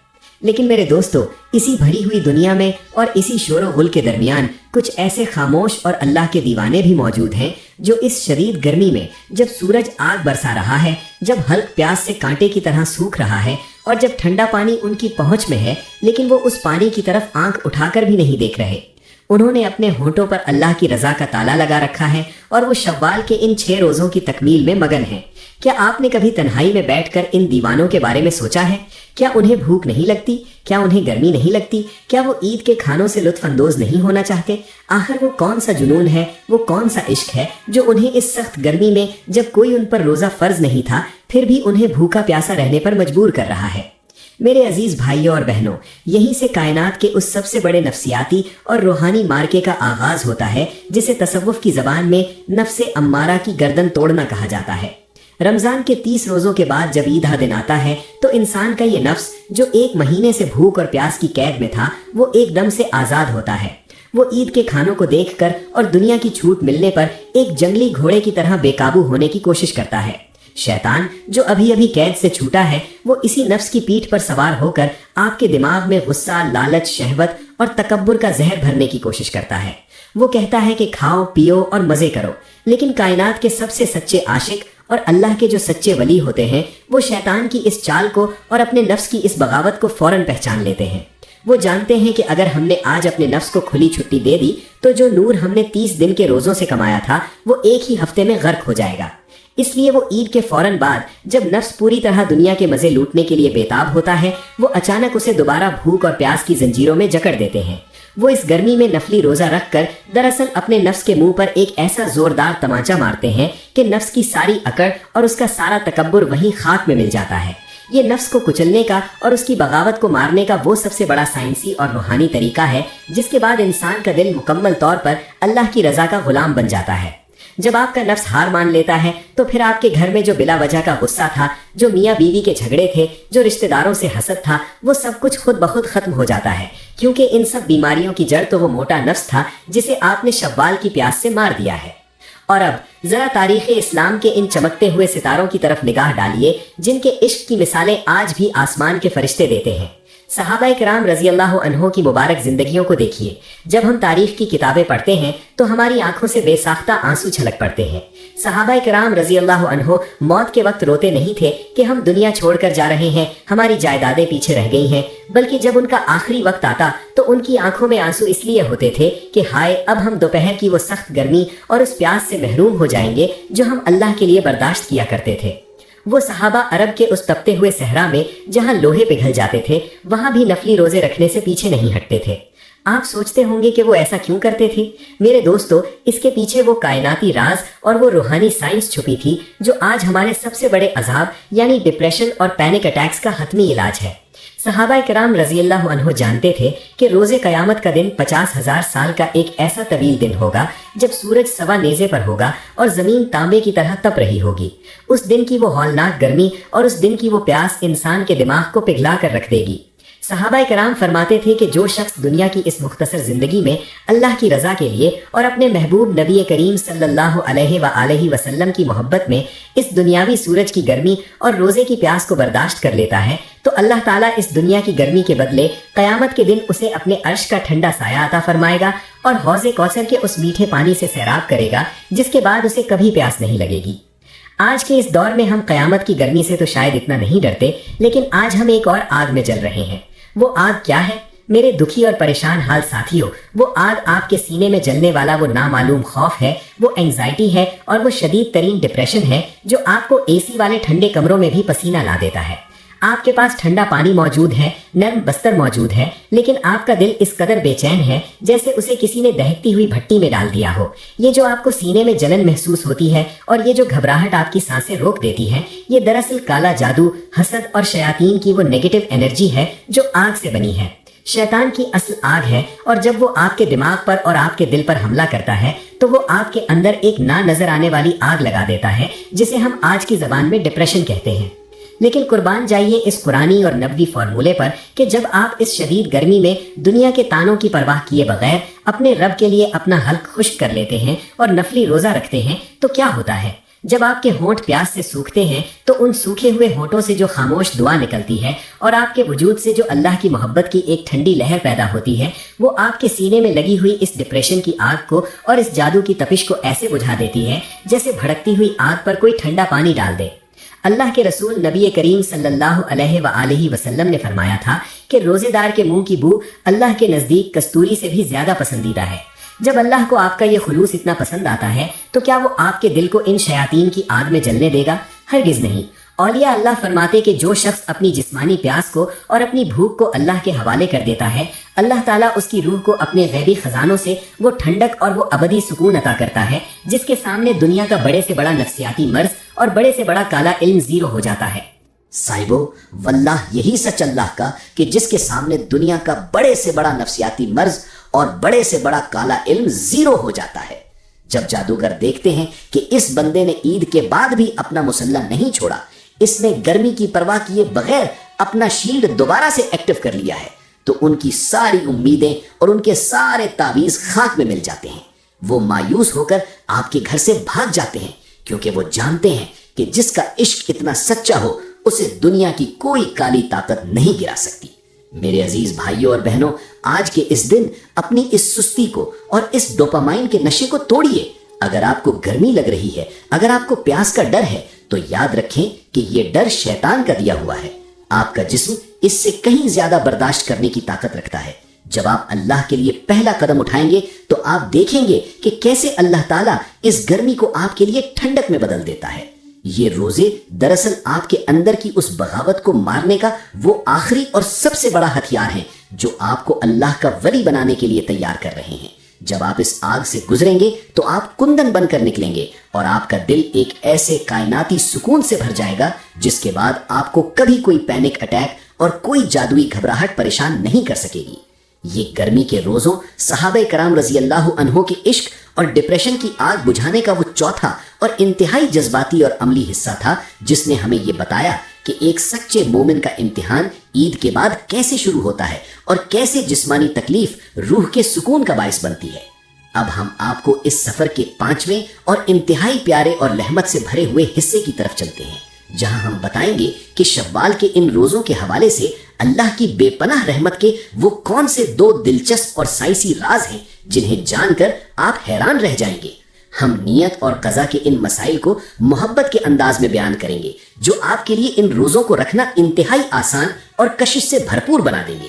लेकिन मेरे दोस्तों, इसी भरी हुई दुनिया में और इसी शोर गुल के दरमियान कुछ ऐसे खामोश और अल्लाह के दीवाने भी मौजूद हैं जो इस शदीद गर्मी में, जब सूरज आग बरसा रहा है, जब हल्क प्यास से कांटे की तरह सूख रहा है और जब ठंडा पानी उनकी पहुंच में है, लेकिन वो उस पानी की तरफ आंख उठाकर भी नहीं देख रहे। उन्होंने अपने होंठों पर अल्लाह की रजा का ताला लगा रखा है और वो शव्वाल के इन 6 रोजों की तकमील में मगन है। क्या आपने कभी तन्हाई में बैठकर इन दीवानों के बारे में सोचा है? क्या उन्हें भूख नहीं लगती? क्या उन्हें गर्मी नहीं लगती? क्या वो ईद के खानों से लुत्फ अंदोज नहीं होना चाहते? आखिर वो कौन सा जुनून है, वो कौन सा इश्क है जो उन्हें इस सख्त गर्मी में, जब कोई उन पर रोजा फर्ज नहीं था, फिर भी उन्हें भूखा प्यासा रहने पर मजबूर कर रहा है? मेरे अजीज भाइयों और बहनों, यहीं से कायनात के उस सबसे बड़े नफ्सियाती और रूहानी मार्के का आगाज होता है जिसे तसव्वुफ की जबान में नफ्से अम्मारा की गर्दन तोड़ना कहा जाता है। रमजान के 30 रोजों के बाद जब ईद दिन आता है तो इंसान का ये नफ्स जो एक महीने से भूख और प्यास की कैद में था, वो एकदम से आजाद होता है। वो ईद के खानों को देखकर और दुनिया की छूट मिलने पर एक जंगली घोड़े की तरह बेकाबू होने की कोशिश करता है। शैतान जो अभी अभी कैद से छूटा है, वो इसी नफ्स की पीठ पर सवार होकर आपके दिमाग में गुस्सा, लालच, शहवत और तकब्बुर का जहर भरने की कोशिश करता है। वो कहता है कि खाओ, पियो और मजे करो, लेकिन कायनात के सबसे सच्चे आशिक और अल्लाह के जो सच्चे वली होते हैं, वो शैतान की इस चाल को और अपने नफ्स की इस बगावत को फौरन पहचान लेते हैं। वो जानते हैं कि अगर हमने आज अपने नफ्स को खुली छुट्टी दे दी तो जो नूर हमने 30 दिन के रोजों से कमाया था, वो एक ही हफ्ते में गर्क हो जाएगा। इसलिए वो ईद के फौरन बाद, जब नफ्स पूरी तरह दुनिया के मजे लूटने के लिए बेताब होता है, वो अचानक उसे दोबारा भूख और प्यास की जंजीरों में जकड़ देते हैं। वो इस गर्मी में नफली रोजा रखकर दरअसल अपने नफ्स के मुंह पर एक ऐसा जोरदार तमाचा मारते हैं कि नफ्स की सारी अकड़ और उसका सारा तकब्बुर वहीं खाक में मिल जाता है। ये नफ्स को कुचलने का और उसकी बगावत को मारने का वो सबसे बड़ा साइंसी और रूहानी तरीका है जिसके बाद इंसान का दिल मुकम्मल तौर पर अल्लाह की रजा का गुलाम बन जाता है। जब आपका नफ्स हार मान लेता है तो फिर आपके घर में जो बिला वजह का गुस्सा था, जो मियाँ बीवी के झगड़े थे, जो रिश्तेदारों से हसद था, वो सब कुछ खुद ब खुद खत्म हो जाता है, क्योंकि इन सब बीमारियों की जड़ तो वो मोटा नफ्स था जिसे आपने शव्वाल की प्यास से मार दिया है। और अब जरा तारीख इस्लाम के इन चमकते हुए सितारों की तरफ निगाह डालिए जिनके इश्क की मिसालें आज भी आसमान के फरिश्ते देते हैं। सहाबा किराम रजी अल्लाह अन्हो की मुबारक जिंदगियों को देखिए। जब हम तारीख की किताबें पढ़ते हैं तो हमारी आंखों से बेसाख्ता आंसू छलक पड़ते हैं। सहाबा किराम रजी अल्लाह अन्हो मौत के वक्त रोते नहीं थे कि हम दुनिया छोड़कर जा रहे हैं, हमारी जायदादें पीछे रह गई हैं, बल्कि जब उनका आखिरी वक्त आता तो उनकी आंखों में आंसू इसलिए होते थे कि हाय, अब हम दोपहर की वो सख्त गर्मी और उस प्यास से महरूम हो जाएंगे जो हम अल्लाह के लिए बर्दाश्त किया करते थे। वो सहाबा अरब के उस तपते हुए सहरा में जहां लोहे पिघल जाते थे वहां भी नफली रोजे रखने से पीछे नहीं हटते थे। आप सोचते होंगे कि वो ऐसा क्यों करते थे। मेरे दोस्तों, इसके पीछे वो कायनाती राज और वो रूहानी साइंस छुपी थी जो आज हमारे सबसे बड़े अजाब यानी डिप्रेशन और पैनिक अटैक्स का हतमी इलाज है। सहाबा किराम रजी अल्लाह अन्हो जानते थे कि रोजे कयामत का दिन 50,000 साल का एक ऐसा तवील दिन होगा जब सूरज सवा नेजे पर होगा और जमीन तांबे की तरह तप रही होगी। उस दिन की वो हौलनाक गर्मी और उस दिन की वो प्यास इंसान के दिमाग को पिघला कर रख देगी। सहाबा किराम फरमाते थे कि जो शख्स दुनिया की इस मुख्तसर जिंदगी में अल्लाह की रजा के लिए और अपने महबूब नबी करीम सल्लल्लाहु अलैहि वसल्लम की मोहब्बत में इस दुनियावी सूरज की गर्मी और रोजे की प्यास को बर्दाश्त कर लेता है तो अल्लाह ताला इस दुनिया की गर्मी के बदले कयामत के दिन उसे अपने अर्श का ठंडा साया अता फरमाएगा और हौज़े कौसर के उस मीठे पानी से सैराब करेगा जिसके बाद उसे कभी प्यास नहीं लगेगी। आज के इस दौर में हम कयामत की गर्मी से तो शायद इतना नहीं डरते, लेकिन आज हम एक और आग में जल रहे हैं। वो आग क्या है मेरे दुखी और परेशान हाल साथियों? वो आग आपके सीने में जलने वाला वो नामालूम खौफ है, वो एंजाइटी है और वो शदीद तरीन डिप्रेशन है जो आपको एसी वाले ठंडे कमरों में भी पसीना ला देता है। आपके पास ठंडा पानी मौजूद है, नर्म बस्तर मौजूद है, लेकिन आपका दिल इस कदर बेचैन है जैसे उसे किसी ने दहकती हुई भट्टी में डाल दिया हो। ये जो आपको सीने में जलन महसूस होती है और ये जो घबराहट आपकी सांसें रोक देती है, ये दरअसल काला जादू, हसद और शयातीन की वो नेगेटिव एनर्जी है जो आग से बनी है। शैतान की असल आग है और जब वो आपके दिमाग पर और आपके दिल पर हमला करता है तो वो आपके अंदर एक ना नजर आने वाली आग लगा देता है जिसे हम आज की जबान में डिप्रेशन कहते हैं। लेकिन कुर्बान जाइए इस कुरानी और नबवी फार्मूले पर कि जब आप इस शदीद गर्मी में दुनिया के तानों की परवाह किए बगैर अपने रब के लिए अपना हल्क खुश्क कर लेते हैं और नफली रोजा रखते हैं तो क्या होता है। जब आपके होंठ प्यास से सूखते हैं तो उन सूखे हुए होंठों से जो खामोश दुआ निकलती है और आपके वजूद से जो अल्लाह की मोहब्बत की एक ठंडी लहर पैदा होती है, वो आपके सीने में लगी हुई इस डिप्रेशन की आग को और इस जादू की तपिश को ऐसे बुझा देती है जैसे भड़कती हुई आग पर कोई ठंडा पानी डाल दे। अल्लाह के रसूल नबी करीम सल्लल्लाहु अलैहि वसल्लम ने फरमाया था कि रोजेदार के मुंह की बू अल्लाह के नजदीक कस्तूरी से भी ज्यादा पसंदीदा है। जब अल्लाह को आपका ये खुलूस इतना पसंद आता है तो क्या वो आपके दिल को इन शयातीन की आग में जलने देगा? हरगिज नहीं। औलिया अल्लाह फरमाते कि जो शख्स अपनी जिस्मानी प्यास को और अपनी भूख को अल्लाह के हवाले कर देता है, अल्लाह ताला उसकी रूह को अपने गैबी खजानों से वो ठंडक और वो अबदी सुकून अता करता है जिसके सामने दुनिया का बड़े से बड़ा नफ्सियाती मर्ज और बड़े से बड़ा काला इल्म जीरो हो जाता है।
साहिबो, वल्लाह यही सच अल्लाह का कि जिसके सामने दुनिया का बड़े से बड़ा नफ्सियाती मर्ज और बड़े से बड़ा काला इल्म जीरो हो जाता है। जब जादूगर देखते हैं कि इस बंदे ने ईद के बाद भी अपना मुसल्ला नहीं छोड़ा, इसने गर्मी की परवाह किए बगैर अपना शील्ड दोबारा से एक्टिव कर लिया है, तो उनकी सारी उम्मीदें और उनके सारे तावीज खाक में मिल जाते हैं। वो मायूस होकर आपके घर से भाग जाते हैं क्योंकि वो जानते हैं कि जिसका इश्क इतना सच्चा हो उसे दुनिया की कोई काली ताकत नहीं गिरा सकती। मेरे अजीज भाइयों और बहनों, आज के इस दिन अपनी इस सुस्ती को और इस डोपामाइन के नशे को तोड़िए। अगर आपको गर्मी लग रही है, अगर आपको प्यास का डर है, तो याद रखें कि ये डर शैतान का दिया हुआ है। आपका जिस्म इससे कहीं ज्यादा बर्दाश्त करने की ताकत रखता है। जब आप अल्लाह के लिए पहला कदम उठाएंगे तो आप देखेंगे कि कैसे अल्लाह ताला इस गर्मी को आपके लिए ठंडक में बदल देता है। ये रोजे दरअसल आपके अंदर की उस बगावत को मारने का वो आखिरी और सबसे बड़ा हथियार है जो आपको अल्लाह का वली बनाने के लिए तैयार कर रहे हैं। जब आप इस आग से गुजरेंगे तो आप कुंदन बनकर निकलेंगे और आपका दिल एक ऐसे कायनाती सुकून से भर जाएगा जिसके बाद आपको कभी कोई पैनिक अटैक और कोई जादुई घबराहट परेशान नहीं कर सकेगी। ये गर्मी के रोजों सहाबे कराम रजी अल्लाह अन्हो के इश्क और डिप्रेशन की आग बुझाने का वो चौथा और इंतहाई जज्बाती और अमली हिस्सा था जिसने हमें ये बताया कि एक सच्चे मोमिन का इम्तिहान ईद के बाद कैसे शुरू होता है और कैसे जिस्मानी तकलीफ रूह के सुकून का बायस बनती है। अब हम आपको इस सफर के 5वें और इंतहाई प्यारे और रहमत से भरे हुए हिस्से की तरफ चलते हैं, जहां हम बताएंगे कि शव्वाल के इन रोजों के हवाले से اللہ کی بے پناہ رحمت کے وہ کون سے دو دلچسپ اور سائنسی راز ہیں جنہیں جان کر آپ حیران رہ جائیں گے۔ ہم نیت اور قضا کے ان مسائل کو محبت کے انداز میں بیان کریں گے جو آپ کے لیے ان روزوں کو رکھنا انتہائی آسان اور کشش سے بھرپور بنا دیں گے۔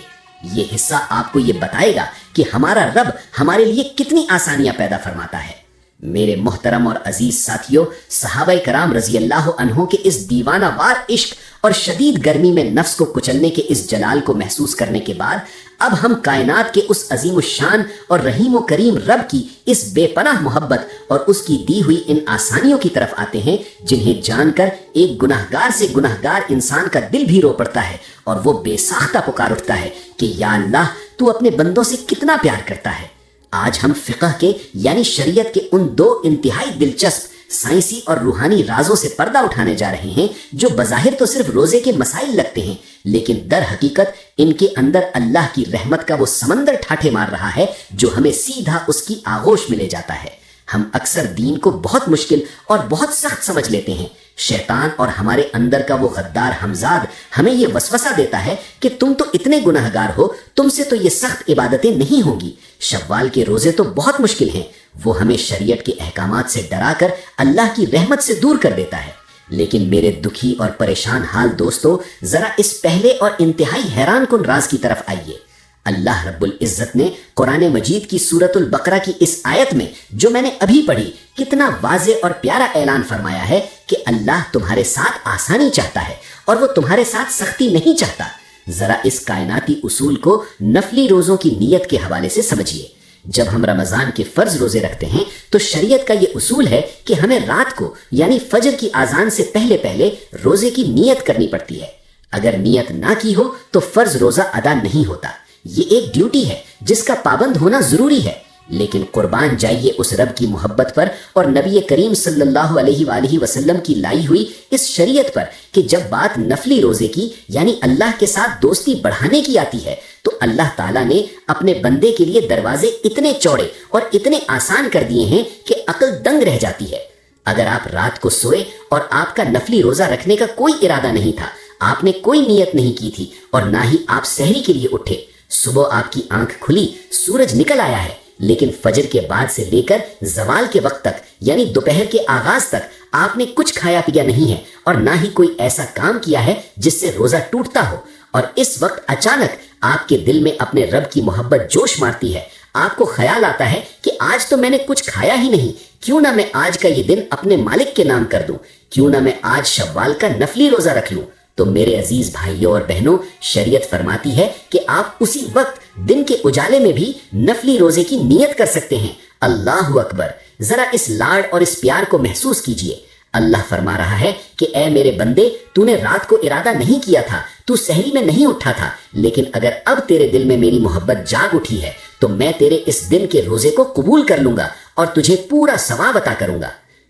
یہ حصہ آپ کو یہ بتائے گا کہ ہمارا رب ہمارے لیے کتنی آسانیاں پیدا فرماتا ہے۔ میرے محترم اور عزیز ساتھیوں، صحابہ کرام رضی اللہ عنہ کے اس دیوانہ وار عشق اور شدید گرمی میں نفس کو کچلنے کے اس جلال کو محسوس کرنے کے بعد اب ہم کائنات کے اس عظیم الشان اور رحیم و کریم رب کی اس بے پناہ محبت اور اس کی دی ہوئی ان آسانیوں کی طرف آتے ہیں جنہیں جان کر ایک گناہگار سے گناہگار انسان کا دل بھی رو پڑتا ہے اور وہ بے ساختہ پکار اٹھتا ہے کہ یا اللہ تو اپنے بندوں سے کتنا پیار کرتا ہے۔ آج ہم فقہ کے یعنی شریعت کے ان دو انتہائی دلچسپ سائنسی اور روحانی رازوں سے پردہ اٹھانے جا رہے ہیں جو بظاہر تو صرف روزے کے مسائل لگتے ہیں، لیکن در حقیقت ان کے اندر اللہ کی رحمت کا وہ سمندر ٹھاٹھے مار رہا ہے جو ہمیں سیدھا اس کی آغوش میں لے جاتا ہے۔ ہم اکثر دین کو بہت مشکل اور بہت سخت سمجھ لیتے ہیں۔ شیطان اور ہمارے اندر کا وہ غدار حمزاد ہمیں یہ وسوسہ دیتا ہے کہ تم تو اتنے گناہگار ہو، تم سے تو یہ سخت عبادتیں نہیں ہوں گی، شوال کے روزے تو بہت مشکل ہیں۔ وہ ہمیں شریعت کے احکامات سے ڈرا کر اللہ کی رحمت سے دور کر دیتا ہے۔ لیکن میرے دکھی اور پریشان حال دوستو، ذرا اس پہلے اور انتہائی حیران کن راز کی طرف آئیے۔ اللہ رب العزت نے قرآن مجید کی سورۃ البقرہ کی اس آیت میں جو میں نے ابھی پڑھی کتنا واضح اور پیارا اعلان فرمایا ہے کہ اللہ تمہارے ساتھ آسانی چاہتا ہے اور وہ تمہارے ساتھ سختی نہیں چاہتا۔ ذرا اس کائناتی اصول کو نفلی روزوں کی نیت کے حوالے سے سمجھیے۔ جب ہم رمضان کے فرض روزے رکھتے ہیں تو شریعت کا یہ اصول ہے کہ ہمیں رات کو یعنی فجر کی اذان سے پہلے پہلے روزے کی نیت کرنی پڑتی ہے۔ اگر نیت نہ کی ہو تو فرض روزہ ادا نہیں ہوتا۔ یہ ایک ڈیوٹی ہے جس کا پابند ہونا ضروری ہے، لیکن قربان جائیے اس رب کی محبت پر اور نبی کریم صلی اللہ علیہ وآلہ وسلم کی لائی ہوئی اس شریعت پر کہ جب بات نفلی روزے کی یعنی اللہ کے ساتھ دوستی بڑھانے کی آتی ہے تو اللہ تعالیٰ نے اپنے بندے کے لیے دروازے اتنے چوڑے اور اتنے آسان کر دیے ہیں کہ عقل دنگ رہ جاتی ہے۔ اگر آپ رات کو سوئے اور آپ کا نفلی روزہ رکھنے کا کوئی ارادہ نہیں تھا، آپ نے کوئی نیت نہیں کی تھی اور نہ ہی آپ سحری کے لیے اٹھے، صبح آپ کی آنکھ کھلی، سورج نکل آیا ہے، لیکن فجر کے بعد سے لے کر زوال کے وقت تک یعنی دوپہر کے آغاز تک آپ نے کچھ کھایا پیا نہیں ہے اور نہ ہی کوئی ایسا کام کیا ہے جس سے روزہ ٹوٹتا ہو، اور اس وقت اچانک آپ کے دل میں اپنے رب کی محبت جوش مارتی ہے۔ آپ کو خیال آتا ہے کہ آج تو میں نے کچھ کھایا ہی نہیں، کیوں نہ میں آج کا یہ دن اپنے مالک کے نام کر دوں، کیوں نہ میں آج شوال کا نفلی روزہ رکھ لوں۔ تو میرے عزیز بھائیوں اور بہنوں، شریعت فرماتی ہے کہ آپ اسی وقت دن کے اجالے میں بھی نفلی روزے کی نیت کر سکتے ہیں۔ اللہ اکبر! ذرا اس لاڑ اور اس پیار کو محسوس کیجئے۔ اللہ فرما رہا ہے کہ اے میرے بندے، تو نے رات کو ارادہ نہیں کیا تھا، تو سحری میں نہیں اٹھا تھا، لیکن اگر اب تیرے دل میں میری محبت جاگ اٹھی ہے تو میں تیرے اس دن کے روزے کو قبول کر لوں گا اور تجھے پورا ثواب عطا کروں گا۔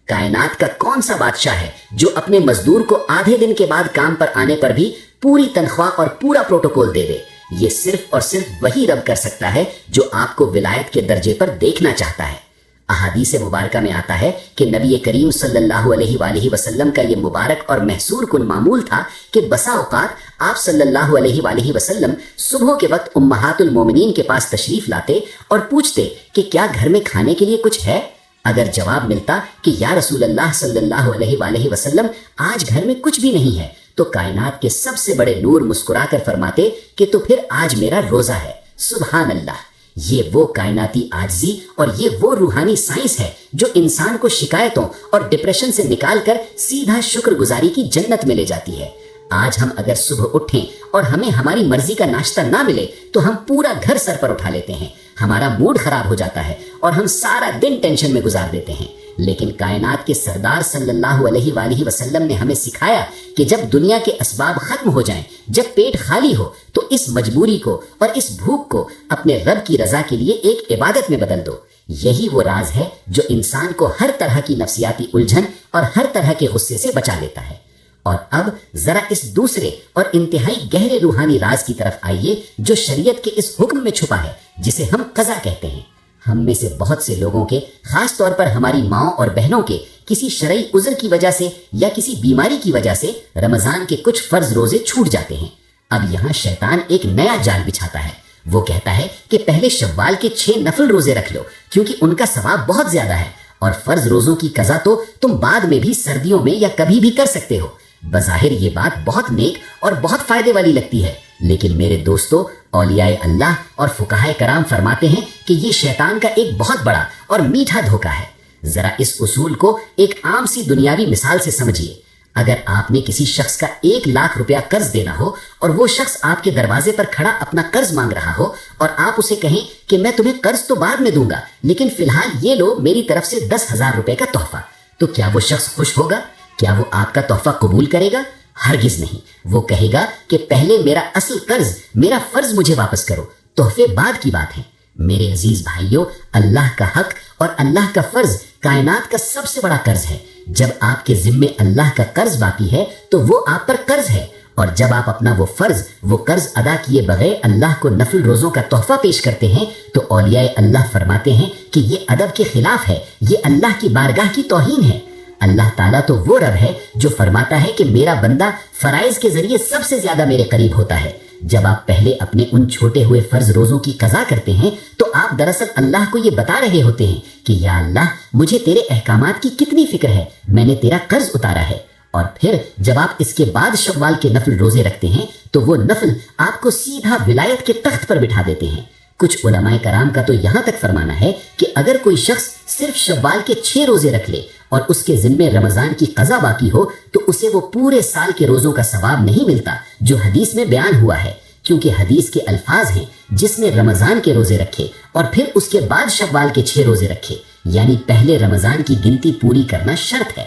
کائنات کا کون سا بادشاہ ہے جو اپنے مزدور کو آدھے دن کے بعد کام پر آنے پر بھی پوری تنخواہ اور پورا پروٹوکول دے دے؟ یہ صرف اور صرف وہی رب کر سکتا ہے جو آپ کو ولایت کے درجے پر دیکھنا چاہتا ہے۔ احادیث مبارکہ میں آتا ہے کہ نبی کریم صلی اللہ علیہ وآلہ وسلم کا یہ مبارک اور محسور کن معمول تھا کہ بسا اوقات آپ صلی اللہ علیہ وآلہ وسلم صبح کے وقت امہات المومنین کے پاس تشریف لاتے اور پوچھتے کہ کیا گھر میں کھانے کے لیے کچھ ہے؟ اگر جواب ملتا کہ یا رسول اللہ صلی اللہ علیہ وآلہ وسلم آج گھر میں کچھ بھی نہیں ہے، تو کائنات کے سب سے بڑے نور مسکرا کر فرماتے کہ تو پھر آج میرا روزہ ہے۔ سبحان اللہ! یہ وہ کائناتی عاجزی اور یہ وہ روحانی سائنس ہے جو انسان کو شکایتوں اور ڈپریشن سے نکال کر سیدھا شکر گزاری کی جنت میں لے جاتی ہے۔ آج ہم اگر صبح اٹھیں اور ہمیں ہماری مرضی کا ناشتہ نہ ملے تو ہم پورا گھر سر پر اٹھا لیتے ہیں، ہمارا موڈ خراب ہو جاتا ہے اور ہم سارا دن ٹینشن میں گزار دیتے ہیں۔ لیکن کائنات کے سردار صلی اللہ علیہ وآلہ وسلم نے ہمیں سکھایا کہ جب دنیا کے اسباب ختم ہو جائیں، جب پیٹ خالی ہو، تو اس مجبوری کو اور اس بھوک کو اپنے رب کی رضا کے لیے ایک عبادت میں بدل دو۔ یہی وہ راز ہے جو انسان کو ہر طرح کی نفسیاتی الجھن اور ہر طرح کے غصے سے بچا لیتا ہے۔ اور اب ذرا اس دوسرے اور انتہائی گہرے روحانی راز کی طرف آئیے جو شریعت کے اس حکم میں چھپا ہے جسے ہم قضا کہتے ہیں۔ ہم میں سے بہت سے لوگوں کے، خاص طور پر ہماری ماں اور بہنوں کے، کسی شرعی عذر کی وجہ سے یا کسی بیماری کی وجہ سے رمضان کے کچھ فرض روزے چھوٹ جاتے ہیں۔
اب یہاں شیطان ایک نیا جال بچھاتا ہے. وہ کہتا ہے کہ پہلے شوال کے 6 نفل روزے رکھ لو کیونکہ ان کا ثواب بہت زیادہ ہے, اور فرض روزوں کی قضا تو تم بعد میں بھی سردیوں میں یا کبھی بھی کر سکتے ہو. بظاہر یہ بات بہت نیک اور بہت فائدے والی لگتی ہے, لیکن میرے دوستو, اولیاء اللہ اور فقہائے کرام فرماتے ہیں کہ یہ شیطان کا ایک بہت بڑا اور میٹھا دھوکہ ہے. ذرا اس اصول کو ایک عام سی دنیاوی مثال سے سمجھیے. اگر آپ نے کسی شخص کا 1 لاکھ روپیہ قرض دینا ہو اور وہ شخص آپ کے دروازے پر کھڑا اپنا قرض مانگ رہا ہو اور آپ اسے کہیں کہ میں تمہیں قرض تو بعد میں دوں گا لیکن فی الحال یہ لو میری طرف سے 10,000 روپے کا تحفہ, تو کیا وہ شخص خوش ہوگا؟ کیا وہ آپ کا تحفہ قبول کرے گا؟ ہرگز نہیں. وہ کہے گا کہ پہلے میرا اصل قرض, میرا فرض مجھے واپس کرو, تحفے بعد کی بات ہے. میرے عزیز بھائیوں, اللہ کا حق اور اللہ کا فرض کائنات کا سب سے بڑا قرض ہے. جب آپ کے ذمے اللہ کا قرض باقی ہے تو وہ آپ پر قرض ہے, اور جب آپ اپنا وہ قرض ادا کیے بغیر اللہ کو نفل روزوں کا تحفہ پیش کرتے ہیں تو اولیاء اللہ فرماتے ہیں کہ یہ ادب کے خلاف ہے, یہ اللہ کی بارگاہ کی توہین ہے. اللہ تعالیٰ تو وہ رب ہے جو فرماتا ہے کہ میرا بندہ فرائض کے ذریعے سب سے زیادہ میرے قریب ہوتا ہے. جب آپ پہلے اپنے ان چھوٹے ہوئے فرض روزوں کی قضا کرتے ہیں تو آپ دراصل اللہ کو یہ بتا رہے ہوتے ہیں کہ یا اللہ, مجھے تیرے احکامات کی کتنی فکر ہے, میں نے تیرا قرض اتارا ہے. اور پھر جب آپ اس کے بعد شوال کے نفل روزے رکھتے ہیں تو وہ نفل آپ کو سیدھا ولایت کے تخت پر بٹھا دیتے ہیں. کچھ علماء کرام کا تو یہاں تک فرمانا ہے کہ اگر کوئی شخص صرف شوال کے 6 روزے رکھ لے اور اس کے ذمے رمضان کی قضا باقی ہو تو اسے وہ پورے سال کے روزوں کا ثواب نہیں ملتا جو حدیث میں بیان ہوا ہے, کیونکہ حدیث کے الفاظ ہیں جس نے رمضان کے روزے رکھے اور پھر اس کے بعد شوال کے 6 روزے رکھے, یعنی پہلے رمضان کی گنتی پوری کرنا شرط ہے.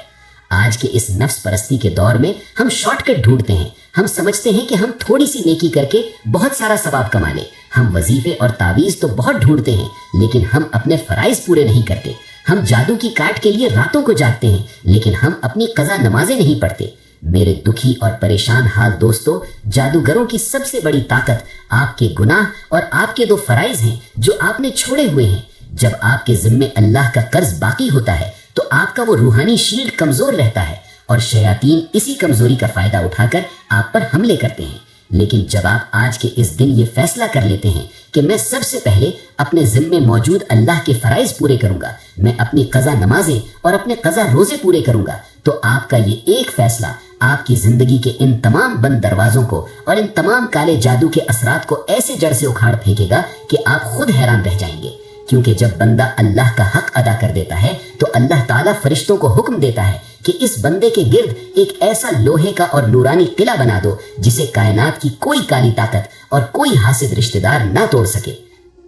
آج کے اس نفس پرستی کے دور میں ہم شارٹ کٹ ڈھونڈتے ہیں. ہم سمجھتے ہیں کہ ہم تھوڑی سی نیکی کر کے بہت سارا ثواب کما لیں. ہم وظیفے اور تعویذ تو بہت ڈھونڈتے ہیں لیکن ہم اپنے فرائض پورے نہیں کرتے. ہم جادو کی کاٹ کے لیے راتوں کو جاگتے ہیں لیکن ہم اپنی قضا نمازیں نہیں پڑھتے. میرے دکھی اور پریشان حال دوستو, جادوگروں کی سب سے بڑی طاقت آپ کے گناہ اور آپ کے 2 فرائض ہیں جو آپ نے چھوڑے ہوئے ہیں. جب آپ کے ذمے اللہ کا قرض باقی ہوتا ہے تو آپ کا وہ روحانی شیلڈ کمزور رہتا ہے اور شیاطین اسی کمزوری کا فائدہ اٹھا کر آپ پر حملے کرتے ہیں. لیکن جب آپ آج کے اس دن یہ فیصلہ کر لیتے ہیں کہ میں سب سے پہلے اپنے ذمے موجود اللہ کے فرائض پورے کروں گا, میں اپنی قضا نمازیں اور اپنے قضا روزے پورے کروں گا, تو آپ کا یہ ایک فیصلہ آپ کی زندگی کے ان تمام بند دروازوں کو اور ان تمام کالے جادو کے اثرات کو ایسے جڑ سے اکھاڑ پھینکے گا کہ آپ خود حیران رہ جائیں گے. کیونکہ جب بندہ اللہ کا حق ادا کر دیتا ہے تو اللہ تعالیٰ فرشتوں کو حکم دیتا ہے کہ اس بندے کے گرد ایک ایسا لوہے کا اور نورانی قلعہ بنا دو جسے کائنات کی کوئی کالی طاقت اور کوئی حاسد رشتہ دار نہ توڑ سکے.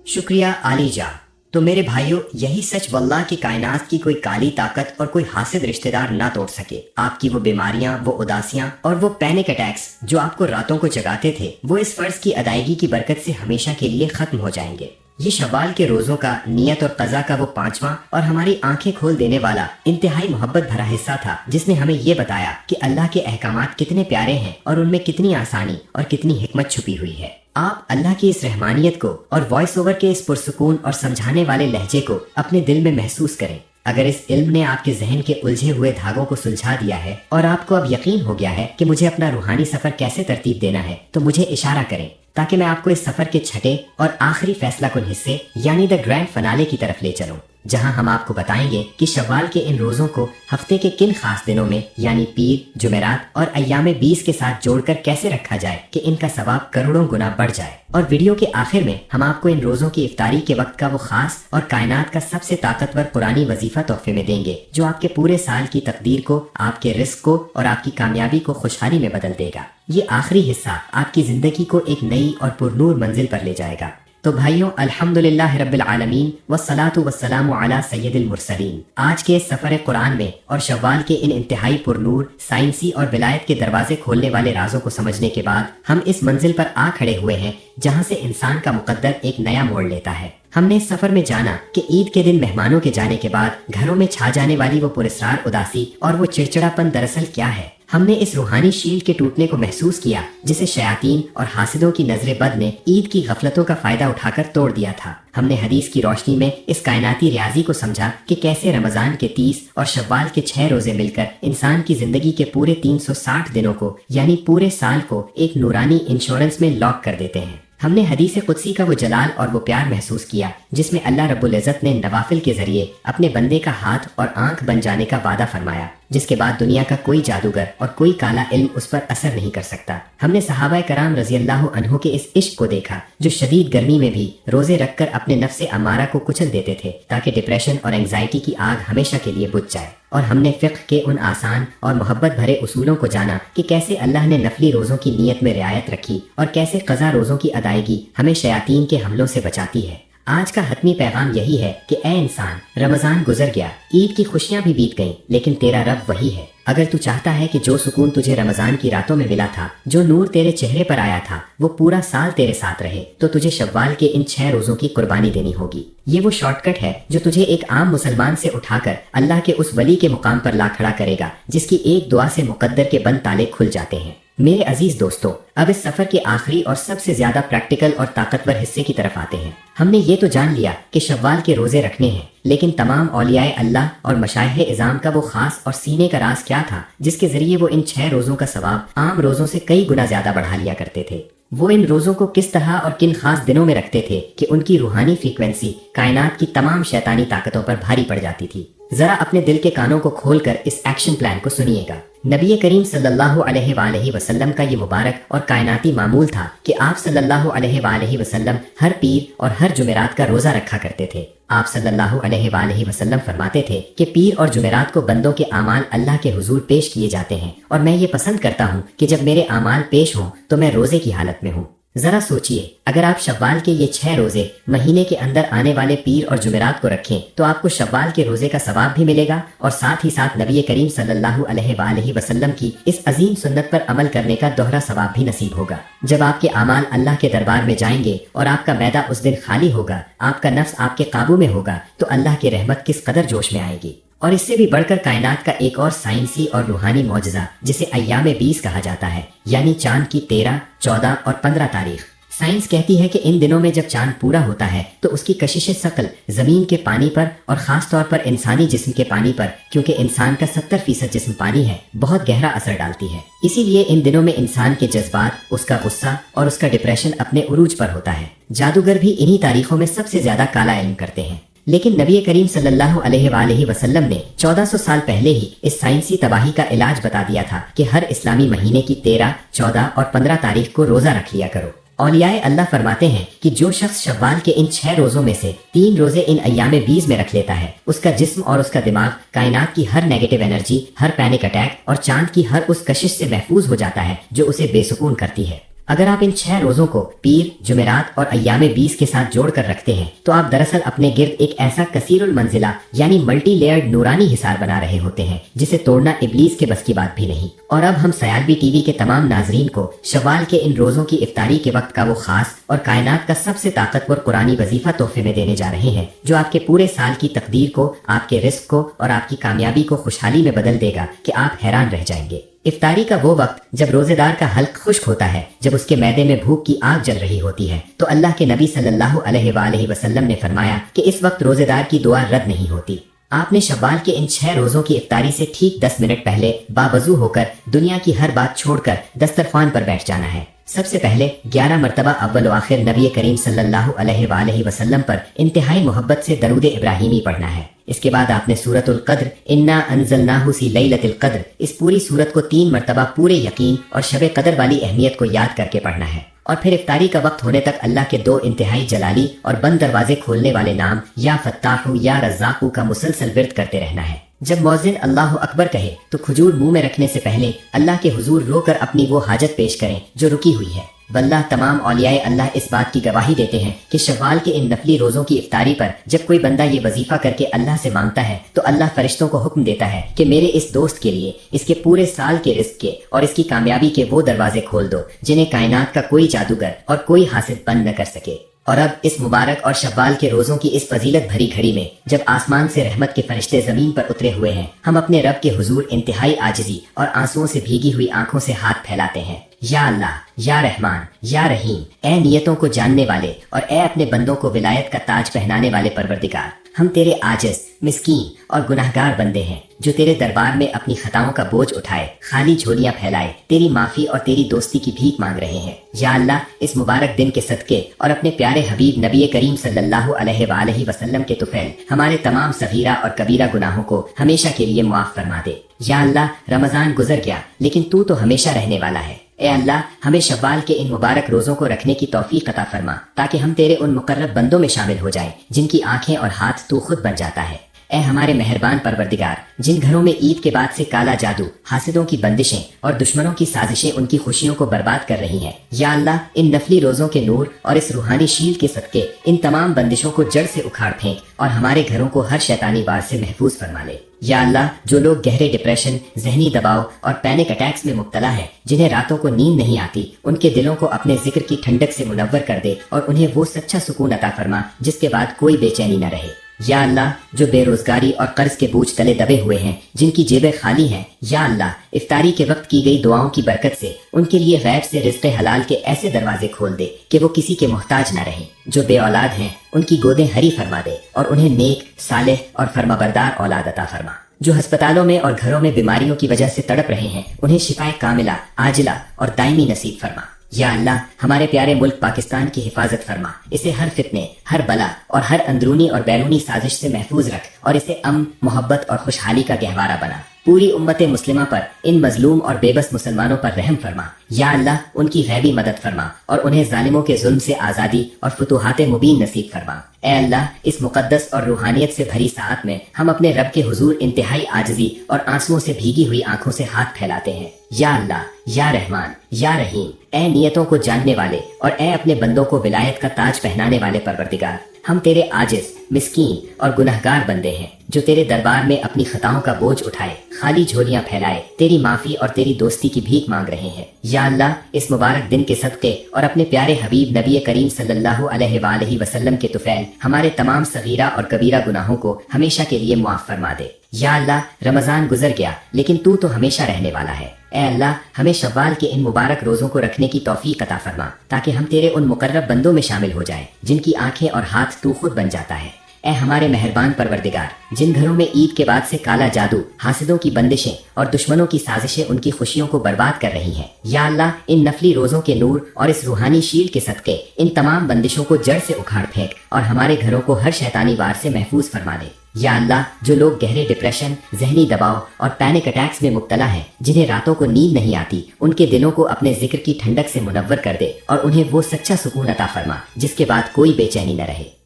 شکریہ علی جان. تو میرے بھائیوں, یہی سچ واللہ کی کائنات کی کوئی کالی طاقت اور کوئی حاسد رشتہ دار نہ توڑ سکے. آپ کی وہ بیماریاں, وہ اداسیاں اور وہ پینک اٹیکس جو آپ کو راتوں کو جگاتے تھے, وہ اس فرض کی ادائیگی کی برکت سے ہمیشہ کے لیے ختم ہو جائیں گے. یہ شوال کے روزوں کا نیت اور قضا کا وہ 5واں اور ہماری آنکھیں کھول دینے والا انتہائی محبت بھرا حصہ تھا جس نے ہمیں یہ بتایا کہ اللہ کے احکامات کتنے پیارے ہیں اور ان میں کتنی آسانی اور کتنی حکمت چھپی ہوئی ہے. آپ اللہ کی اس رحمانیت کو اور وائس اوور کے اس پرسکون اور سمجھانے والے لہجے کو اپنے دل میں محسوس کریں. اگر اس علم نے آپ کے ذہن کے الجھے ہوئے دھاگوں کو سلجھا دیا ہے اور آپ کو اب یقین ہو گیا ہے کہ مجھے اپنا روحانی سفر کیسے ترتیب دینا ہے, تو مجھے اشارہ کریں تاکہ میں آپ کو اس سفر کے چھٹے اور آخری فیصلہ کن حصے یعنی دا گرینڈ فنالے کی طرف لے چلوں, جہاں ہم آپ کو بتائیں گے کہ شوال کے ان روزوں کو ہفتے کے کن خاص دنوں میں یعنی پیر, جمعرات اور ایام 20 کے ساتھ جوڑ کر کیسے رکھا جائے کہ ان کا ثواب کروڑوں گنا بڑھ جائے. اور ویڈیو کے آخر میں ہم آپ کو ان روزوں کی افطاری کے وقت کا وہ خاص اور کائنات کا سب سے طاقتور قرآنی وظیفہ تحفے میں دیں گے جو آپ کے پورے سال کی تقدیر کو, آپ کے رزق کو اور آپ کی کامیابی کو خوشحالی میں بدل دے گا. یہ آخری حصہ آپ کی زندگی کو ایک نئی اور پرنور منزل پر لے جائے گا. تو بھائیوں, الحمدللہ رب العالمین والصلاۃ والسلام علی سید المرسلین. آج کے اس سفر قرآن میں اور شوال کے ان انتہائی پرنور, سائنسی اور ولایت کے دروازے کھولنے والے رازوں کو سمجھنے کے بعد ہم اس منزل پر آ کھڑے ہوئے ہیں جہاں سے انسان کا مقدر ایک نیا موڑ لیتا ہے. ہم نے اس سفر میں جانا کہ عید کے دن مہمانوں کے جانے کے بعد گھروں میں چھا جانے والی وہ پراسرار اداسی اور وہ چڑچڑا پن دراصل کیا ہے. ہم نے اس روحانی شیلڈ کے ٹوٹنے کو محسوس کیا جسے شیاطین اور حاسدوں کی نظر بد نے عید کی غفلتوں کا فائدہ اٹھا کر توڑ دیا تھا. ہم نے حدیث کی روشنی میں اس کائناتی ریاضی کو سمجھا کہ کیسے رمضان کے 30 اور شوال کے 6 روزے مل کر انسان کی زندگی کے پورے 360 دنوں کو یعنی پورے سال کو ایک نورانی انشورنس میں لاک کر دیتے ہیں۔ ہم نے حدیث قدسی کا وہ جلال اور وہ پیار محسوس کیا جس میں اللہ رب العزت نے نوافل کے ذریعے اپنے بندے کا ہاتھ اور آنکھ بن جانے کا وعدہ فرمایا، جس کے بعد دنیا کا کوئی جادوگر اور کوئی کالا علم اس پر اثر نہیں کر سکتا۔ ہم نے صحابہ کرام رضی اللہ عنہ کے اس عشق کو دیکھا جو شدید گرمی میں بھی روزے رکھ کر اپنے نفس امارہ کو کچل دیتے تھے تاکہ ڈپریشن اور انگزائٹی کی آگ ہمیشہ کے لیے بجھ جائے۔ اور ہم نے فقہ کے ان آسان اور محبت بھرے اصولوں کو جانا کہ کیسے اللہ نے نفلی روزوں کی نیت میں رعایت رکھی اور کیسے قضا روزوں کی ادائیگی ہمیں شیاطین کے حملوں سے بچاتی ہے۔ آج کا حتمی پیغام یہی ہے کہ اے انسان، رمضان گزر گیا، عید کی خوشیاں بھی بیت گئیں، لیکن تیرا رب وہی ہے۔ اگر تو چاہتا ہے کہ جو سکون تجھے رمضان کی راتوں میں ملا تھا، جو نور تیرے چہرے پر آیا تھا، وہ پورا سال تیرے ساتھ رہے، تو تجھے شوال کے ان 6 روزوں کی قربانی دینی ہوگی۔ یہ وہ شارٹ کٹ ہے جو تجھے ایک عام مسلمان سے اٹھا کر اللہ کے اس ولی کے مقام پر لا کھڑا کرے گا جس کی ایک دعا سے مقدر کے بند تالے کھل جاتے ہیں۔ میرے عزیز دوستو، اب اس سفر کے آخری اور سب سے زیادہ پریکٹیکل اور طاقتور حصے کی طرف آتے ہیں۔ ہم نے یہ تو جان لیا کہ شوال کے روزے رکھنے ہیں، لیکن تمام اولیاء اللہ اور مشائخ اعظام کا وہ خاص اور سینے کا راز کیا تھا جس کے ذریعے وہ ان 6 روزوں کا ثواب عام روزوں سے کئی گنا زیادہ بڑھا لیا کرتے تھے؟ وہ ان روزوں کو کس طرح اور کن خاص دنوں میں رکھتے تھے کہ ان کی روحانی فریکوینسی کائنات کی تمام شیطانی طاقتوں پر بھاری پڑ جاتی تھی؟ ذرا اپنے دل کے کانوں کو کھول کر اس ایکشن پلان کو سنیے گا۔ نبی کریم صلی اللہ علیہ وآلہ وسلم کا یہ مبارک اور کائناتی معمول تھا کہ آپ صلی اللہ علیہ وآلہ وسلم ہر پیر اور ہر جمعرات کا روزہ رکھا کرتے تھے۔ آپ صلی اللہ علیہ وآلہ وسلم فرماتے تھے کہ پیر اور جمعرات کو بندوں کے اعمال اللہ کے حضور پیش کیے جاتے ہیں، اور میں یہ پسند کرتا ہوں کہ جب میرے اعمال پیش ہوں تو میں روزے کی حالت میں ہوں۔ ذرا سوچئے، اگر آپ شوال کے یہ 6 روزے مہینے کے اندر آنے والے پیر اور جمعرات کو رکھیں تو آپ کو شوال کے روزے کا ثواب بھی ملے گا، اور ساتھ ہی ساتھ نبی کریم صلی اللہ علیہ وآلہ وسلم کی اس عظیم سنت پر عمل کرنے کا دوہرا ثواب بھی نصیب ہوگا۔ جب آپ کے اعمال اللہ کے دربار میں جائیں گے اور آپ کا معدہ اس دن خالی ہوگا، آپ کا نفس آپ کے قابو میں ہوگا، تو اللہ کی رحمت کس قدر جوش میں آئے گی۔ اور اس سے بھی بڑھ کر کائنات کا ایک اور سائنسی اور روحانی معجزہ جسے ایام 20 کہا جاتا ہے، یعنی چاند کی 13، 14 اور 15 تاریخ۔ سائنس کہتی ہے کہ ان دنوں میں جب چاند پورا ہوتا ہے تو اس کی کشش ثقل زمین کے پانی پر اور خاص طور پر انسانی جسم کے پانی پر، کیونکہ انسان کا 70% جسم پانی ہے، بہت گہرا اثر ڈالتی ہے۔ اسی لیے ان دنوں میں انسان کے جذبات، اس کا غصہ اور اس کا ڈپریشن اپنے عروج پر ہوتا ہے۔ جادوگر بھی انہی تاریخوں میں سب سے زیادہ کالا علم کرتے ہیں، لیکن نبی کریم صلی اللہ علیہ وآلہ وسلم نے 1400 سال پہلے ہی اس سائنسی تباہی کا علاج بتا دیا تھا کہ ہر اسلامی مہینے کی 13، 14 اور 15 تاریخ کو روزہ رکھ لیا کرو۔ اولیاء اللہ فرماتے ہیں کہ جو شخص شوال کے ان 6 روزوں میں سے 3 روزے ان ایام 20 میں رکھ لیتا ہے، اس کا جسم اور اس کا دماغ کائنات کی ہر نیگیٹو انرجی، ہر پینک اٹیک اور چاند کی ہر اس کشش سے محفوظ ہو جاتا ہے جو اسے بے سکون کرتی ہے۔ اگر آپ ان 6 روزوں کو پیر، جمعرات اور ایام 20 کے ساتھ جوڑ کر رکھتے ہیں تو آپ دراصل اپنے گرد ایک ایسا کثیر المنزلہ یعنی ملٹی لیئرڈ نورانی حصار بنا رہے ہوتے ہیں جسے توڑنا ابلیس کے بس کی بات بھی نہیں۔ اور اب ہم سیالبی ٹی وی کے تمام ناظرین کو شوال کے ان روزوں کی افطاری کے وقت کا وہ خاص اور کائنات کا سب سے طاقتور قرآنی وظیفہ تحفے میں دینے جا رہے ہیں جو آپ کے پورے سال کی تقدیر کو، آپ کے رزق کو اور آپ کی کامیابی کو خوشحالی میں بدل دے گا کہ آپ حیران رہ جائیں گے۔ افطاری کا وہ وقت جب روزے دار کا حلق خشک ہوتا ہے، جب اس کے معدے میں بھوک کی آگ جل رہی ہوتی ہے، تو اللہ کے نبی صلی اللہ علیہ وآلہ وسلم نے فرمایا کہ اس وقت روزے دار کی دعا رد نہیں ہوتی۔ آپ نے شوال کے ان 6 روزوں کی افطاری سے ٹھیک 10 منٹ پہلے باوضو ہو کر دنیا کی ہر بات چھوڑ کر دسترخوان پر بیٹھ جانا ہے۔ سب سے پہلے 11 مرتبہ اول و آخر نبی کریم صلی اللہ علیہ وآلہ وسلم پر انتہائی محبت سے درود ابراہیمی پڑھنا ہے۔ اس کے بعد آپ نے سورۃ القدر انا انزلناہ فی لیلۃ القدر، اس پوری سورت کو 3 مرتبہ پورے یقین اور شب قدر والی اہمیت کو یاد کر کے پڑھنا ہے، اور پھر افطاری کا وقت ہونے تک اللہ کے 2 انتہائی جلالی اور بند دروازے کھولنے والے نام یا فتاح یا رزاق کا مسلسل ورد کرتے رہنا ہے۔ جب مؤذن اللہ اکبر کہے تو کھجور منہ میں رکھنے سے پہلے اللہ کے حضور رو کر اپنی وہ حاجت پیش کریں جو رکی ہوئی ہے۔ واللہ تمام اولیاء اللہ اس بات کی گواہی دیتے ہیں کہ شوال کے ان نفلی روزوں کی افطاری پر جب کوئی بندہ یہ وظیفہ کر کے اللہ سے مانگتا ہے تو اللہ فرشتوں کو حکم دیتا ہے کہ میرے اس دوست کے لیے اس کے پورے سال کے رزق کے اور اس کی کامیابی کے وہ دروازے کھول دو جنہیں کائنات کا کوئی جادوگر اور کوئی حاسد بند نہ کر سکے۔ اور اب اس مبارک اور شوال کے روزوں کی اس فضیلت بھری گھڑی میں جب آسمان سے رحمت کے فرشتے زمین پر اترے ہوئے ہیں، ہم اپنے رب کے حضور انتہائی عاجزی اور آنسوؤں سے بھیگی ہوئی آنکھوں سے ہاتھ پھیلاتے ہیں۔ یا اللہ، یا رحمان، یا رحیم، اے نیتوں کو جاننے والے اور اے اپنے بندوں کو ولایت کا تاج پہنانے والے پروردگار، ہم تیرے عاجز، مسکین اور گناہگار بندے ہیں جو تیرے دربار میں اپنی خطاؤں کا بوجھ اٹھائے، خالی جھولیاں پھیلائے، تیری معافی اور تیری دوستی کی بھیک مانگ رہے ہیں۔ یا اللہ، اس مبارک دن کے صدقے اور اپنے پیارے حبیب نبی کریم صلی اللہ علیہ وآلہ وسلم کے طفیل ہمارے تمام صغیرہ اور کبیرہ گناہوں کو ہمیشہ کے لیے معاف فرما دے۔ یا اللہ، رمضان گزر گیا لیکن تو ہمیشہ رہنے والا ہے۔ اے اللہ، ہمیں شوال کے ان مبارک روزوں کو رکھنے کی توفیق عطا فرما تاکہ ہم تیرے ان مقرب بندوں میں شامل ہو جائیں جن کی آنکھیں اور ہاتھ تو خود بن جاتا ہے۔ اے ہمارے مہربان پروردگار، جن گھروں میں عید کے بعد سے کالا جادو، حاسدوں کی بندشیں اور دشمنوں کی سازشیں ان کی خوشیوں کو برباد کر رہی ہیں، یا اللہ، ان نفلی روزوں کے نور اور اس روحانی شیل کے صدقے ان تمام بندشوں کو جڑ سے اکھاڑ پھینک اور ہمارے گھروں کو ہر شیطانی وار سے محفوظ فرما لے۔ یا اللہ، جو لوگ گہرے ڈپریشن، ذہنی دباؤ اور پینک اٹیکس میں مبتلا ہیں، جنہیں راتوں کو نیند نہیں آتی، ان کے دلوں کو اپنے ذکر کی ٹھنڈک سے منور کر دے اور انہیں وہ سچا سکون عطا فرما جس کے بعد کوئی بے چینی نہ رہے۔ یا اللہ، جو بے روزگاری اور قرض کے بوجھ تلے دبے ہوئے ہیں، جن کی جیبیں خالی ہیں، یا اللہ، افطاری کے وقت کی گئی دعاؤں کی برکت سے ان کے لیے غیب سے رزق حلال کے ایسے دروازے کھول دے کہ وہ کسی کے محتاج نہ رہیں۔ جو بے اولاد ہیں، ان کی گودیں ہری فرما دے اور انہیں نیک، صالح اور فرمانبردار اولاد عطا فرما۔ جو ہسپتالوں میں اور گھروں میں بیماریوں کی وجہ سے تڑپ رہے ہیں، انہیں شفائے کاملہ، عاجلہ اور دائمی نصیب فرما۔ یا اللہ، ہمارے پیارے ملک پاکستان کی حفاظت فرما، اسے ہر فتنے، ہر بلا اور ہر اندرونی اور بیرونی سازش سے محفوظ رکھ اور اسے امن، محبت اور خوشحالی کا گہوارہ بنا۔ پوری امت مسلمہ پر، ان مظلوم اور بے بس مسلمانوں پر رحم فرما۔ یا اللہ، ان کی غیبی مدد فرما اور انہیں ظالموں کے ظلم سے آزادی اور فتوحات مبین نصیب فرما۔ اے اللہ، اس مقدس اور روحانیت سے بھری ساعت میں ہم اپنے رب کے حضور انتہائی عاجزی اور آنسوؤں سے بھیگی ہوئی آنکھوں سے ہاتھ پھیلاتے ہیں۔ یا اللہ، یا رحمان، یا رحیم، اے نیتوں کو جاننے والے اور اے اپنے بندوں کو ولایت کا تاج پہنانے والے پروردگار، ہم تیرے عاجز، مسکین اور گناہگار بندے ہیں جو تیرے دربار میں اپنی خطاؤں کا بوجھ اٹھائے، خالی جھولیاں پھیلائے، تیری معافی اور تیری دوستی کی بھیک مانگ رہے ہیں۔ یا اللہ، اس مبارک دن کے صدقے اور اپنے پیارے حبیب نبی کریم صلی اللہ علیہ وآلہ وسلم کے طفیل ہمارے تمام صغیرہ اور کبیرہ گناہوں کو ہمیشہ کے لیے معاف فرما دے۔ یا اللہ، رمضان گزر گیا لیکن تو ہمیشہ رہنے والا ہے۔ اے اللہ، ہمیں شوال کے ان مبارک روزوں کو رکھنے کی توفیق عطا فرما تاکہ ہم تیرے ان مقرب بندوں میں شامل ہو جائیں جن کی آنکھیں اور ہاتھ تو خود بن جاتا ہے۔ اے ہمارے مہربان پروردگار، جن گھروں میں عید کے بعد سے کالا جادو، حاسدوں کی بندشیں اور دشمنوں کی سازشیں ان کی خوشیوں کو برباد کر رہی ہیں، یا اللہ، ان نفلی روزوں کے نور اور اس روحانی شیل کے صدقے ان تمام بندشوں کو جڑ سے اکھاڑ پھینک اور ہمارے گھروں کو ہر شیطانی وار سے محفوظ فرما دے۔ یا اللہ، جو لوگ گہرے ڈپریشن، ذہنی دباؤ اور پینک اٹیکس میں مبتلا ہیں، جنہیں راتوں کو نیند نہیں آتی، ان کے دلوں کو اپنے ذکر کی ٹھنڈک سے منور کر دے اور انہیں وہ سچا سکون عطا فرما جس کے بعد کوئی بے چینی نہ رہے۔